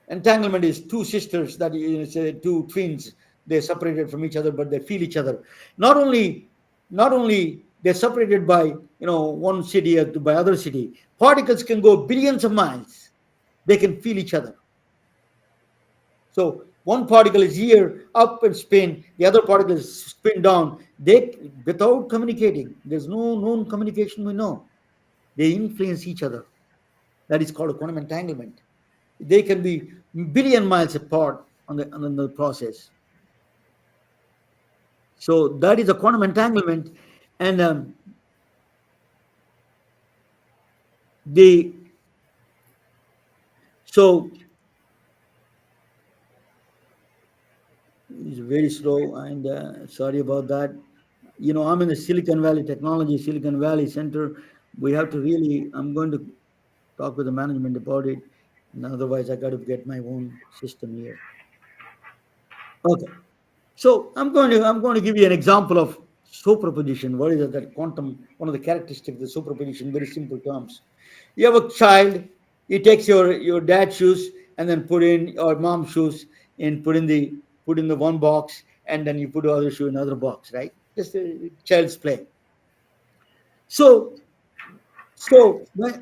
entanglement is two sisters that say two twins. They're separated from each other, but they feel each other. Not only they're separated by one city or by other city. Particles can go billions of miles. They can feel each other. So one particle is here up and spin, the other particle is spin down. They without communicating. There's no known communication. We know they influence each other. That is called a quantum entanglement. They can be billion miles apart on the process. So that is a quantum entanglement, and the so it's very slow, and sorry about that. I'm in the Silicon Valley Technology, Silicon Valley Center. We have to really. I'm going to talk with the management about it, and otherwise I got to get my own system here. Okay. So I'm going to give you an example of superposition. What is it, that quantum? One of the characteristics of the superposition, very simple terms. You have a child. He takes your dad's shoes and then put in your mom's shoes and put in the one box, and then you put the other shoe in another box, right? Just a child's play. So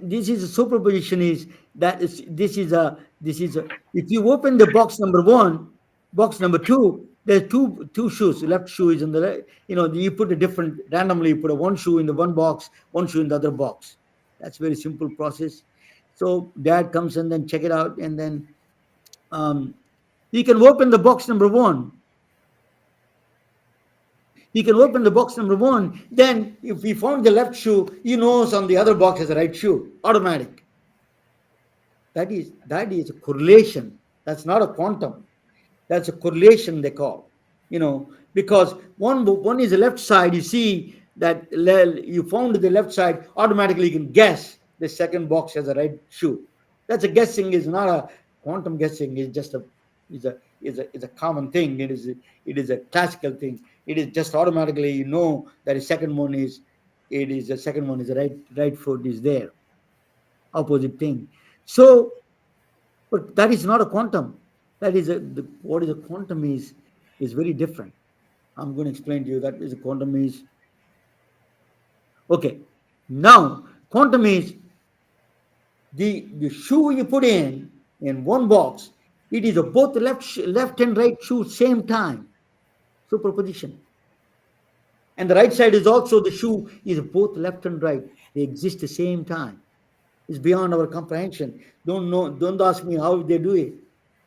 this is a superposition is that is this is a if you open the box number one, box number two, there's two shoes. The left shoe is in the you put a different randomly. You put a one shoe in the one box, one shoe in the other box. That's very simple process. So dad comes and then check it out, and then um, he can open the box number one. He can open the box number one. Then if he found the left shoe, he knows on the other box is the right shoe. Automatic. That is a correlation. That's not a quantum. That's a correlation they call. Because one is the left side. You see that you found the left side. Automatically, you can guess the second box has the right shoe. That's a guessing. Is not a quantum guessing. It's just a is a common thing. It is a classical thing. It is just automatically that the second one is the second one is the right foot is there. Opposite thing. So, but that is not a quantum. That is what is a quantum is very different. I'm going to explain to you that is a quantum is. Okay. Now, quantum is the shoe you put in one box. It is a both left and right shoe same time. Superposition. And the right side is also the shoe is both left and right. They exist the same time. It's beyond our comprehension. Don't know. Don't ask me how they do it.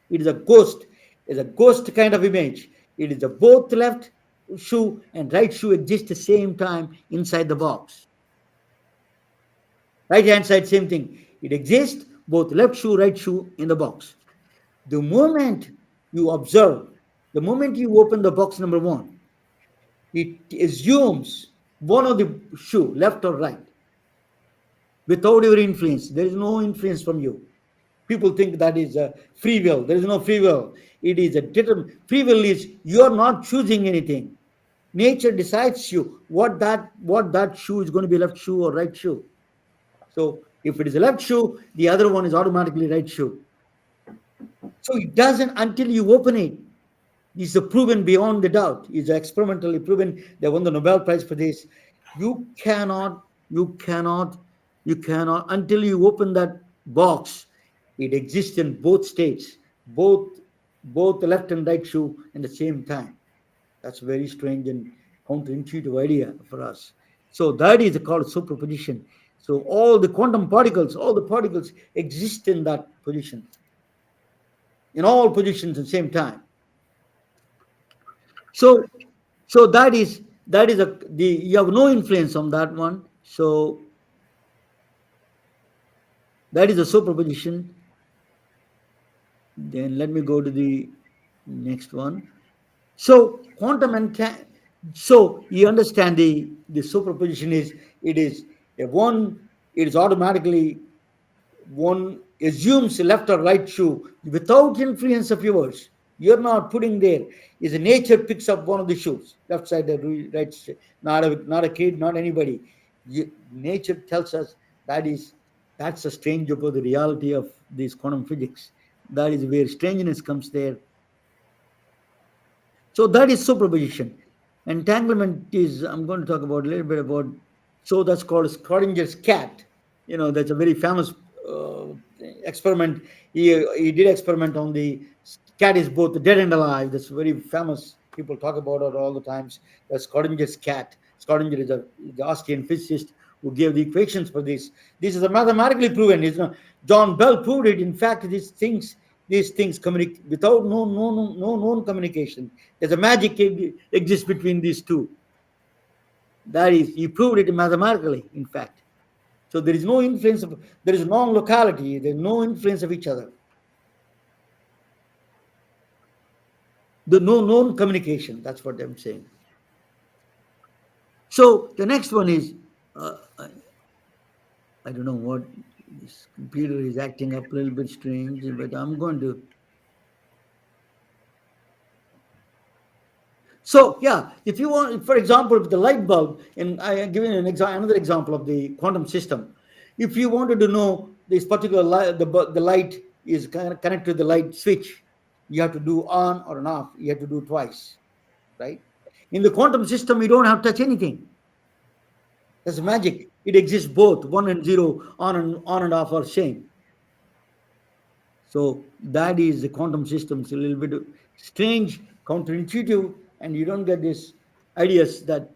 It is a ghost. It's a ghost kind of image. It is a both left shoe and right shoe exist the same time inside the box. Right hand side, same thing. It exists both left shoe, right shoe in the box. The moment you observe, the moment you open the box number one, it assumes one of the shoe, left or right, without your influence. There is no influence from you. People think that is a free will. There is no free will. It is a free will is you are not choosing anything. Nature decides you what that shoe is going to be, left shoe or right shoe. So if it is a left shoe, the other one is automatically right shoe. So it doesn't until you open it. It's proven beyond the doubt. It's experimentally proven. They won the Nobel Prize for this. You cannot, you cannot, you cannot until you open that box. It exists in both states, both the left and right shoe at the same time. That's a very strange and counterintuitive idea for us. So that is called superposition. So all the quantum particles, all the particles exist in that position, in all positions at the same time. So so that is the you have no influence on that one. So that is a superposition. Then let me go to the next one. So quantum and so you understand the superposition is it is a one, it is automatically one assumes left or right shoe without influence of yours. You're not putting there. Is nature picks up one of the shoes, left side or right side. Not a kid, not anybody. Nature tells us that is that's a strange about the reality of this quantum physics. That is where strangeness comes there. So that is superposition. Entanglement is, I'm going to talk about a little bit about, so that's called Schrodinger's cat. That's a very famous uh, experiment. He did experiment on the cat is both dead and alive. That's very famous. People talk about it all the times. That's Schrodinger's cat. Schrodinger is the Austrian physicist who gave the equations for this. This is a mathematically proven. John Bell proved it. In fact, these things communicate without no known communication. There's a magic exists between these two. That is, he proved it mathematically, in fact. So there is no influence there is non-locality, there's no influence of each other. The no known communication, that's what I'm saying. So the next one is, I don't know what, this computer is acting up a little bit strange, but I'm going to. So yeah, if you want, for example, if the light bulb, and I am giving another example of the quantum system. If you wanted to know this particular light, the light is connected to the light switch, you have to do on or an off. You have to do twice, right? In the quantum system, you don't have to touch anything. That's magic. It exists both one and zero, on and off are same. So that is the quantum system. It's a little bit strange, counterintuitive, and you don't get these ideas that.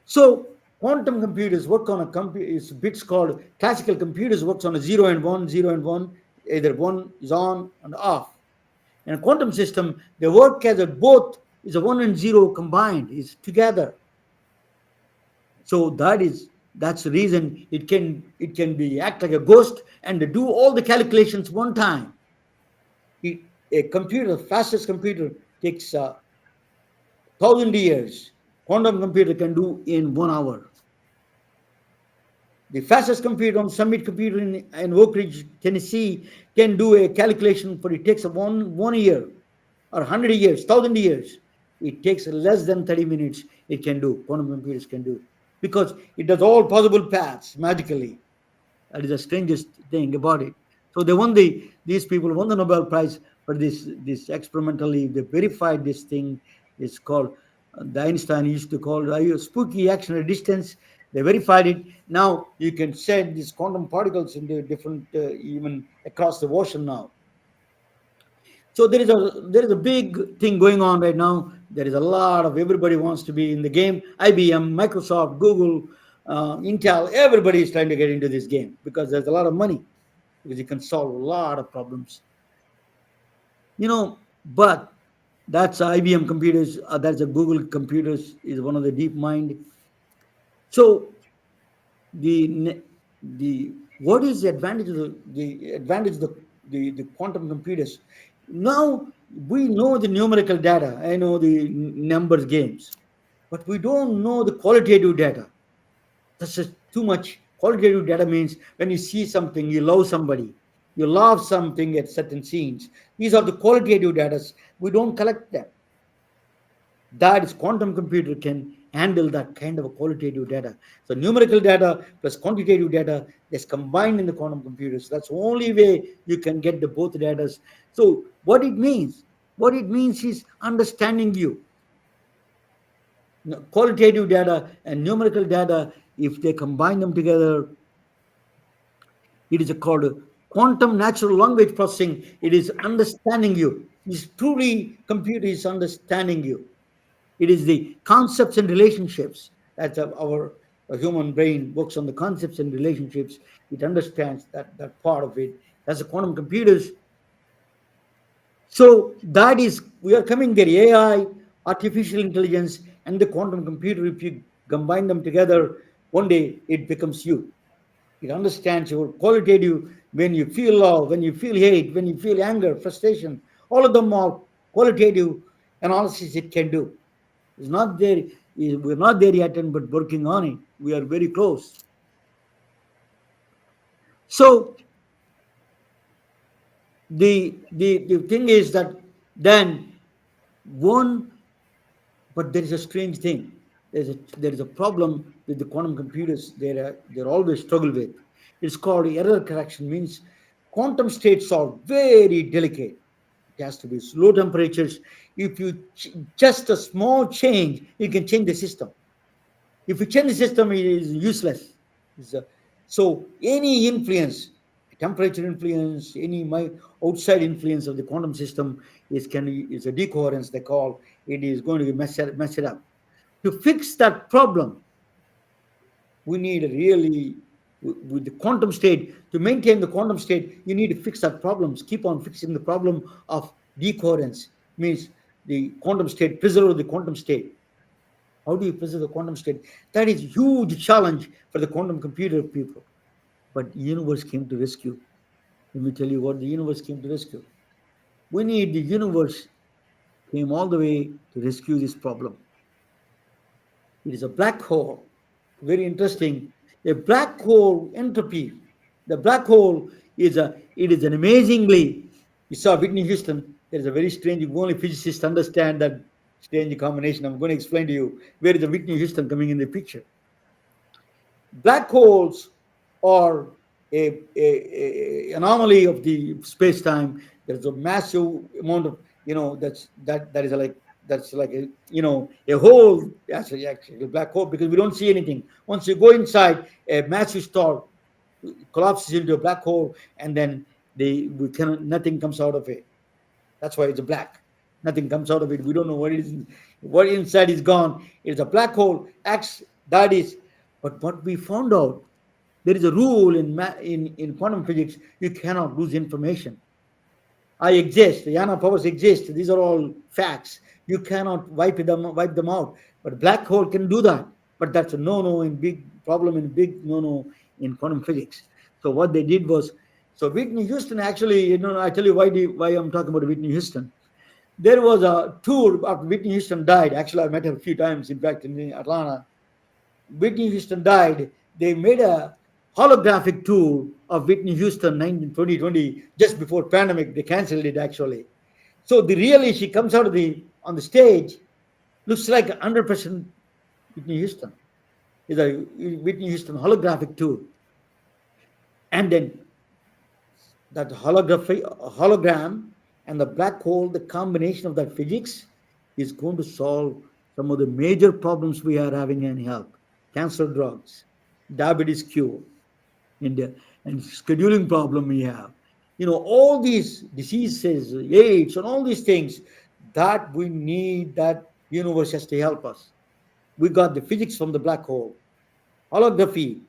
So quantum computers work on is bits called classical computers works on a 0 and 1, 0 and 1. Either one is on and off. In a quantum system, they work as a both is a 1 and 0 combined, is together. So that's the reason it can be act like a ghost and do all the calculations one time. A computer, the fastest computer, takes 1,000 years. Quantum computer can do in 1 hour. The fastest computer on Summit Computer in Oak Ridge, Tennessee, can do a calculation for it takes one year or 100 years, 1,000 years. It takes less than 30 minutes. It can do. Quantum computers can do because it does all possible paths magically. That is the strangest thing about it. So these people won the Nobel Prize for this experimentally. They verified this thing. It's called the Einstein used to call spooky action at distance. They verified it. Now you can send these quantum particles into different, even across the ocean now. So there is a big thing going on right now. There is a lot of everybody wants to be in the game. IBM, Microsoft, Google, Intel, everybody is trying to get into this game because there's a lot of money, because you can solve a lot of problems. But that's IBM computers. That's a Google computers is one of the deep mind. So the what is the advantage of the advantage of the quantum computers? Now we know the numerical data. I know the numbers games, but we don't know the qualitative data. That's just too much. Qualitative data means when you see something, you love somebody, you love something at certain scenes. These are the qualitative data. We don't collect them. That is, quantum computer can handle that kind of a qualitative data. So numerical data plus quantitative data is combined in the quantum computers. That's the only way you can get the both data. So what it means is understanding you. Qualitative data and numerical data, if they combine them together, it is called quantum natural language processing. It is understanding you. It's truly computer is understanding you. It is the concepts and relationships. That's our human brain works on the concepts and relationships. It understands that part of it. That's the quantum computers. So that is, we are coming there. AI, artificial intelligence, and the quantum computer. If you combine them together, one day it becomes you. It understands your qualitative, when you feel love, when you feel hate, when you feel anger, frustration. All of them are qualitative analysis it can do. It's not there. We're not there yet, but working on it. We are very close. So the thing is that then one, but there is a strange thing. There is a problem with the quantum computers. They're always struggle with. It's called error correction. Means quantum states are very delicate. It has to be low temperatures. If you just a small change, you can change the system. If you change the system, it is useless. It's so any influence, temperature influence, any outside influence of the quantum system is a decoherence. They call it is going to mess it up. To fix that problem, we need a really with the quantum state, to maintain the quantum state. You need to fix that problems. Keep on fixing the problem of decoherence. Means the quantum state, preserve the quantum state. How do you preserve the quantum state? That is a huge challenge for the quantum computer people. But the universe came to rescue. Let me tell you what the universe came to rescue. We need the universe came all the way to rescue this problem. It is a black hole. Very interesting. A black hole entropy. The black hole is an amazingly. You saw Whitney Houston. There is a very strange. Only physicists understand that strange combination. I'm going to explain to you where is the Whitney Houston coming in the picture. Black holes are a anomaly of the space time. There's a massive amount of, that is like a hole. Actually a black hole, because we don't see anything. Once you go inside, a massive star collapses into a black hole, and then we cannot nothing comes out of it. That's why it's a black. Nothing comes out of it. We don't know what it is. What inside is gone. It's a black hole. Acts that is. But what we found out, there is a rule in quantum physics. You cannot lose information. I exist. Yana powers exist. These are all facts. You cannot wipe them out. But black hole can do that. But that's a no-no in big problem in big no-no in quantum physics. So what they did was, so Whitney Houston actually, I tell you why I'm talking about Whitney Houston. There was a tour after Whitney Houston died. Actually, I met her a few times, in fact, in Atlanta. Whitney Houston died. They made a holographic tour of Whitney Houston 2020, just before pandemic. They canceled it actually. So the really she comes out of the on the stage, looks like 100% Whitney Houston. Is a Whitney Houston holographic tour, and then that hologram and the black hole, the combination of that physics is going to solve some of the major problems we are having in health. cancer drugs, diabetes cure, India, and scheduling problem we have. All these diseases, AIDS, and all these things that we need that universe has to help us. We got the physics from the black hole, holography,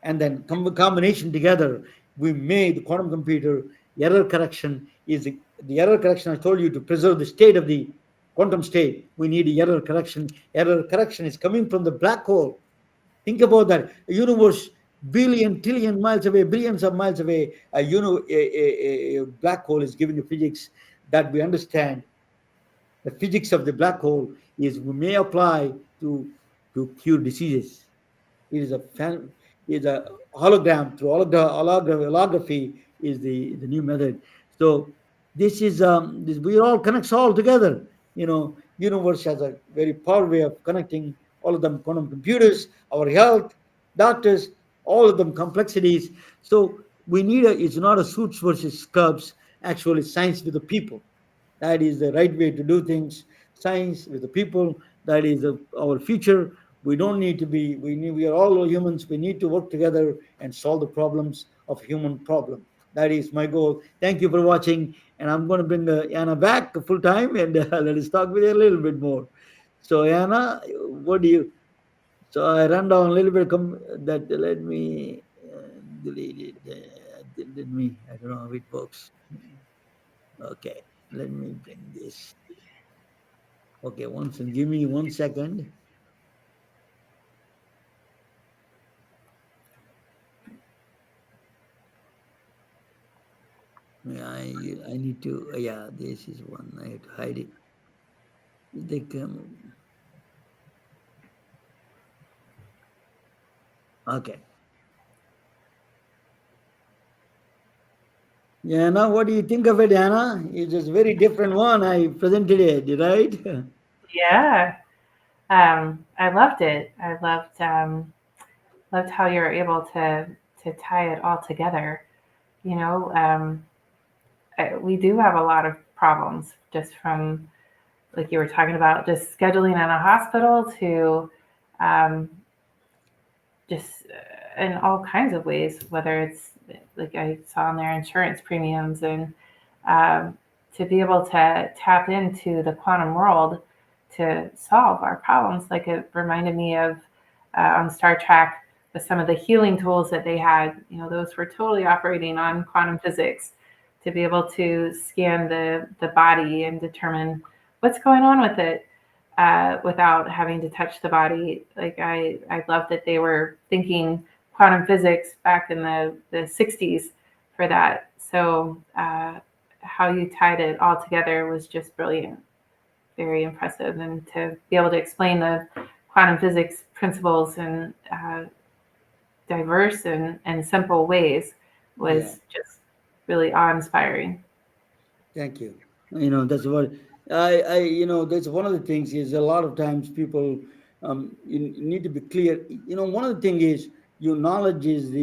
and then combination together, we made the quantum computer. Error correction is the error correction. I told you to preserve the state of the quantum state. We need error correction. Error correction is coming from the black hole. Think about that. A universe billion, trillion miles away, billions of miles away. A black hole is giving you physics that we understand. The physics of the black hole is we may apply to cure diseases. It is is a hologram through holography is the new method. So this is this we all connects all together. Universe has a very power way of connecting all of them. Quantum computers, our health, doctors, all of them complexities. So we need a. It's not a suits versus scrubs. Actually, science with the people. That is the right way to do things. Science with the people. That is our future. We don't need to be. We are all humans. We need to work together and solve the problems of human problem. That is my goal. Thank you for watching, and I'm going to bring Anna back full time, and let us talk with her a little bit more. So Anna, what do you? So I run down a little bit. That let me delete it. Let me. I don't know how it works. Okay, let me bring this. Okay, give me 1 second. Yeah, I need to. Yeah, this is one. I have to hide it. They come. Okay. Yeah, now what do you think of it, Anna? It's just very different one. I presented it, right? Yeah. I loved it. I loved how you were able to tie it all together. You know, we do have a lot of problems just from, like you were talking about, just scheduling in a hospital to um, just in all kinds of ways, whether it's like I saw in their insurance premiums and um, to be able to tap into the quantum world to solve our problems. Like it reminded me of on Star Trek with some of the healing tools that they had. You know, those were totally operating on quantum physics to be able to scan the body and determine what's going on with it without having to touch the body. Like I love that they were thinking quantum physics back in the 60s for that. So how you tied it all together was just brilliant, very impressive. And to be able to explain the quantum physics principles in diverse and simple ways Yeah. was just really awe inspiring. Thank you. That's what that's one of the things is a lot of times people you need to be clear. One of the thing is your knowledge is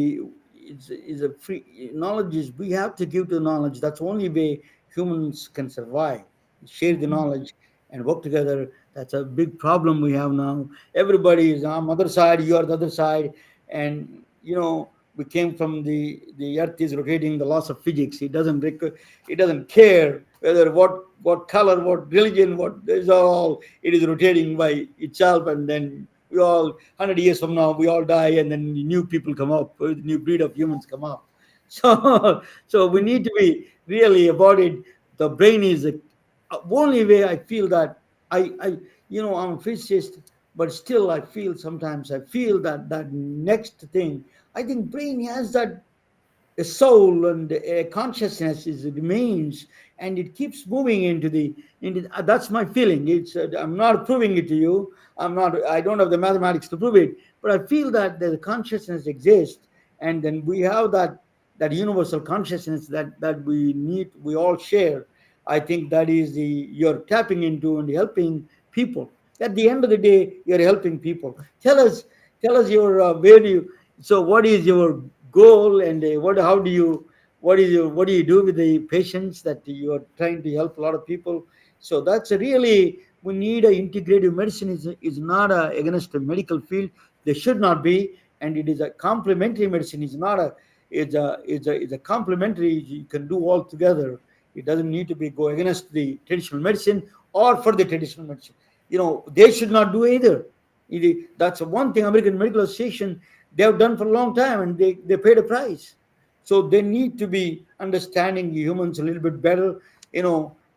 a free knowledge is we have to give the knowledge. That's the only way humans can survive. Share the knowledge and work together. That's a big problem we have now. Everybody is on other side, you are the other side, and we came from the earth is rotating, the laws of physics. It doesn't care whether what color, what religion, what is all. It is rotating by itself, and then we all 100 years from now we all die, and then new people come up, new breed of humans come up. So we need to be really about it. The brain is the only way I feel that I'm a physicist, but still I feel sometimes I feel that next thing. I think brain has that a soul and a consciousness is it remains, and it keeps moving into that's my feeling. I'm not proving it to you. I don't have the mathematics to prove it, but I feel that the consciousness exists, and then we have that universal consciousness that we all share. I think that is the you're tapping into and helping people. At the end of the day, you're helping people. Tell us your where do you so what is your goal, and what do you do with the patients that you are trying to help a lot of people? So that's a really we need a integrative medicine is not against the medical field. They should not be. And it is a complementary medicine. It's not a it's a complementary. You can do all together. It doesn't need to be go against the traditional medicine or for the traditional medicine. They should not do either. That's one thing American Medical Association, they have done for a long time, and they paid a price. So they need to be understanding humans a little bit better,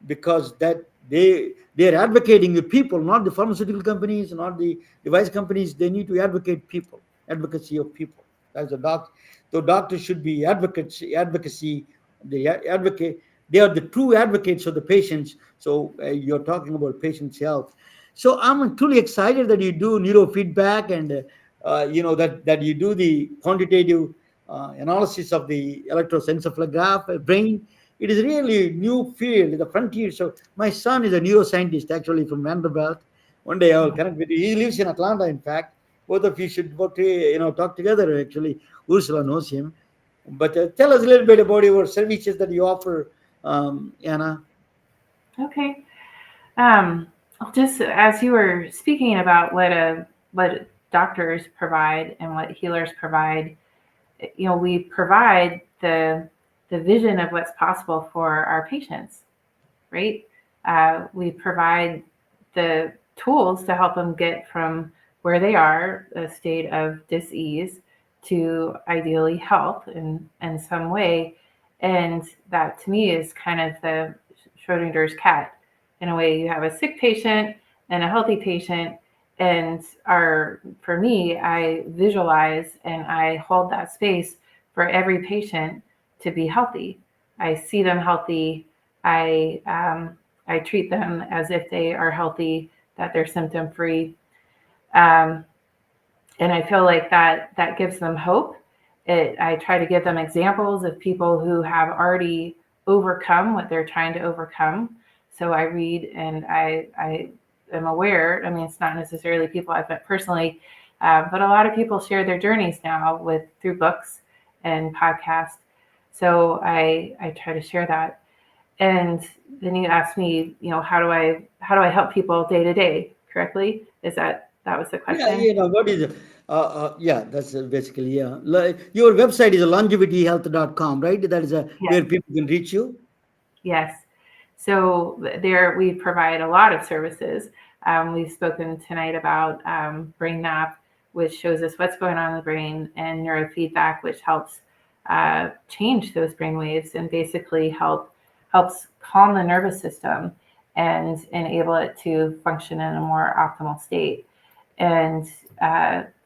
because that they're advocating the people, not the pharmaceutical companies, not the device companies. They need to advocate people, advocacy of people. That's a doc. The doctors should be advocacy. They advocate. They are the true advocates of the patients. So you're talking about patients' health. So I'm truly excited that you do neurofeedback, and that you do the quantitative analysis of the electroencephalograph brain. It is really a new field, the frontier. So my son is a neuroscientist, actually, from Vanderbilt. One day I will connect with you. He lives in Atlanta, in fact. Both of you should talk together. Actually, Ursula knows him. But tell us a little bit about your services that you offer, Anna. Okay. Um, just as you were speaking about what doctors provide and what healers provide, we provide the vision of what's possible for our patients, right? We provide the tools to help them get from where they are, a state of dis-ease, to ideally health in some way. And that to me is kind of the Schrodinger's cat. In a way, you have a sick patient and a healthy patient. And for me, I visualize and I hold that space for every patient to be healthy. I see them healthy. I treat them as if they are healthy, that they're symptom free. Um, and I feel like that gives them hope. I try to give them examples of people who have already overcome what they're trying to overcome. So I read and I am aware. I mean, it's not necessarily people I've met personally, but a lot of people share their journeys now through books and podcasts. So I try to share that. And then you asked me, how do I help people day to day? Correctly? That was the Yeah, question? what is it? Yeah, that's basically, yeah. Your website is longevityhealth.com, right? That is Yes. where people can reach you. Yes. So there we provide a lot of services. We've spoken tonight about Brain Map, which shows us what's going on in the brain, and neurofeedback, which helps change those brain waves and basically helps calm the nervous system and enable it to function in a more optimal state. And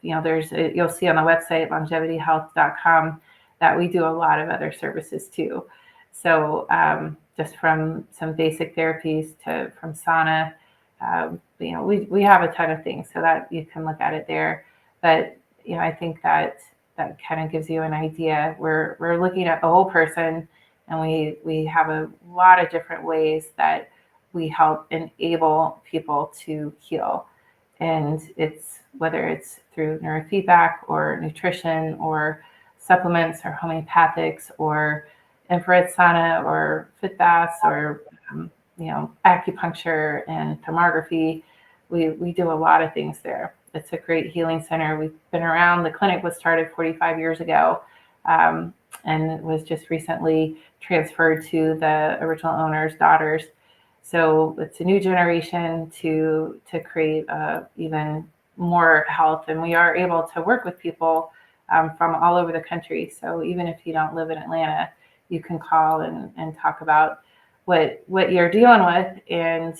you'll see on the website longevityhealth.com that we do a lot of other services too. So just from some basic therapies to from sauna, we have a ton of things so that you can look at it there. But I think that kind of gives you an idea. We're looking at the whole person, and we have a lot of different ways that we help enable people to heal. And it's whether it's through neurofeedback or nutrition or supplements or homeopathics or infrared sauna or fit baths or acupuncture and thermography. We do a lot of things there. It's a great healing center. We've been around. The clinic was started 45 years ago, and it was just recently transferred to the original owner's daughters. So it's a new generation to create even more health, and we are able to work with people from all over the country. So even if you don't live in Atlanta, you can call and talk about what you're dealing with, and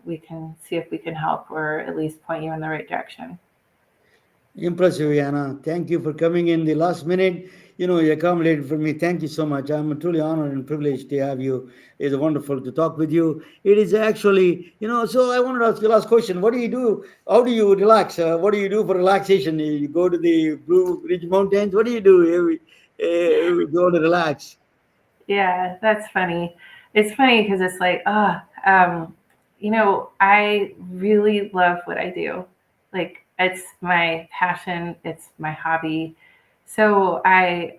we can see if we can help or at least point you in the right direction. Impressive, Anna. Thank you for coming in the last minute. You accommodated for me. Thank you so much. I'm truly honored and privileged to have you. It's wonderful to talk with you. It is actually, so I wanted to ask you last question. What do you do? How do you relax? What do you do for relaxation? You go to the Blue Ridge Mountains? What do you do go to relax? Yeah, that's funny. It's funny because it's like, I really love what I do. Like it's my passion, it's my hobby. So I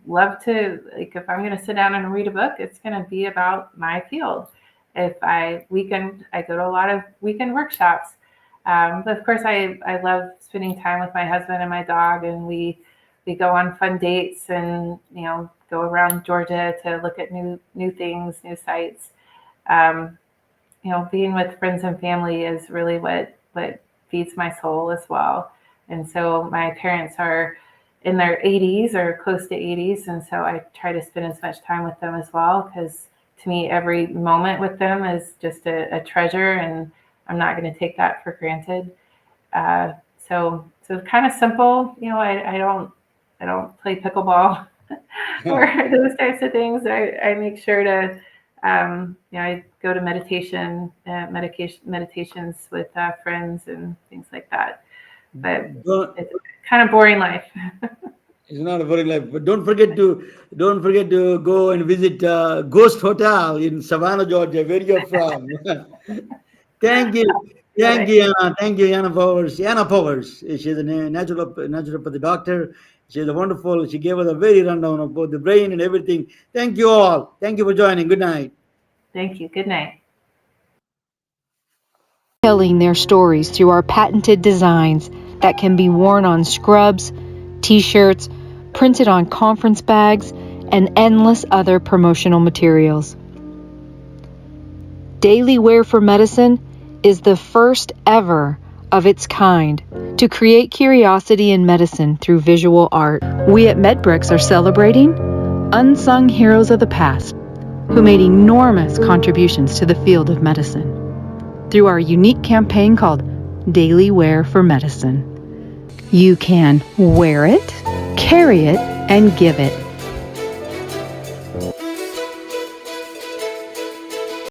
love to, like, if I'm going to sit down and read a book, it's going to be about my field. If I go to a lot of weekend workshops. But of course, I love spending time with my husband and my dog, and we go on fun dates, and go around Georgia to look at new things, new sites. Um, Being with friends and family is really what feeds my soul as well. And so my parents are in their 80s or close to 80s, and so I try to spend as much time with them as well, because to me every moment with them is just a treasure, and I'm not going to take that for granted. Uh, so kind of simple. I don't play pickleball or those types of things. I make sure to I go to meditations with friends and things like that. But Don't- it's kind of boring life. It's not a boring life, but don't forget to go and visit Ghost Hotel in Savannah, Georgia, where you're from. Thank you. Thank you, Anna. Thank you, Anna Powers. Anna Powers. She's a naturopathy doctor. She's a wonderful. She gave us a very rundown of both the brain and everything. Thank you all. Thank you for joining. Good night. Thank you. Good night. Telling their stories through our patented designs that can be worn on scrubs, t-shirts, printed on conference bags, and endless other promotional materials. Daily Wear for Medicine is the first ever of its kind to create curiosity in medicine through visual art. We at MedBricks are celebrating unsung heroes of the past who made enormous contributions to the field of medicine through our unique campaign called Daily Wear for Medicine. You can wear it, carry it, and give it.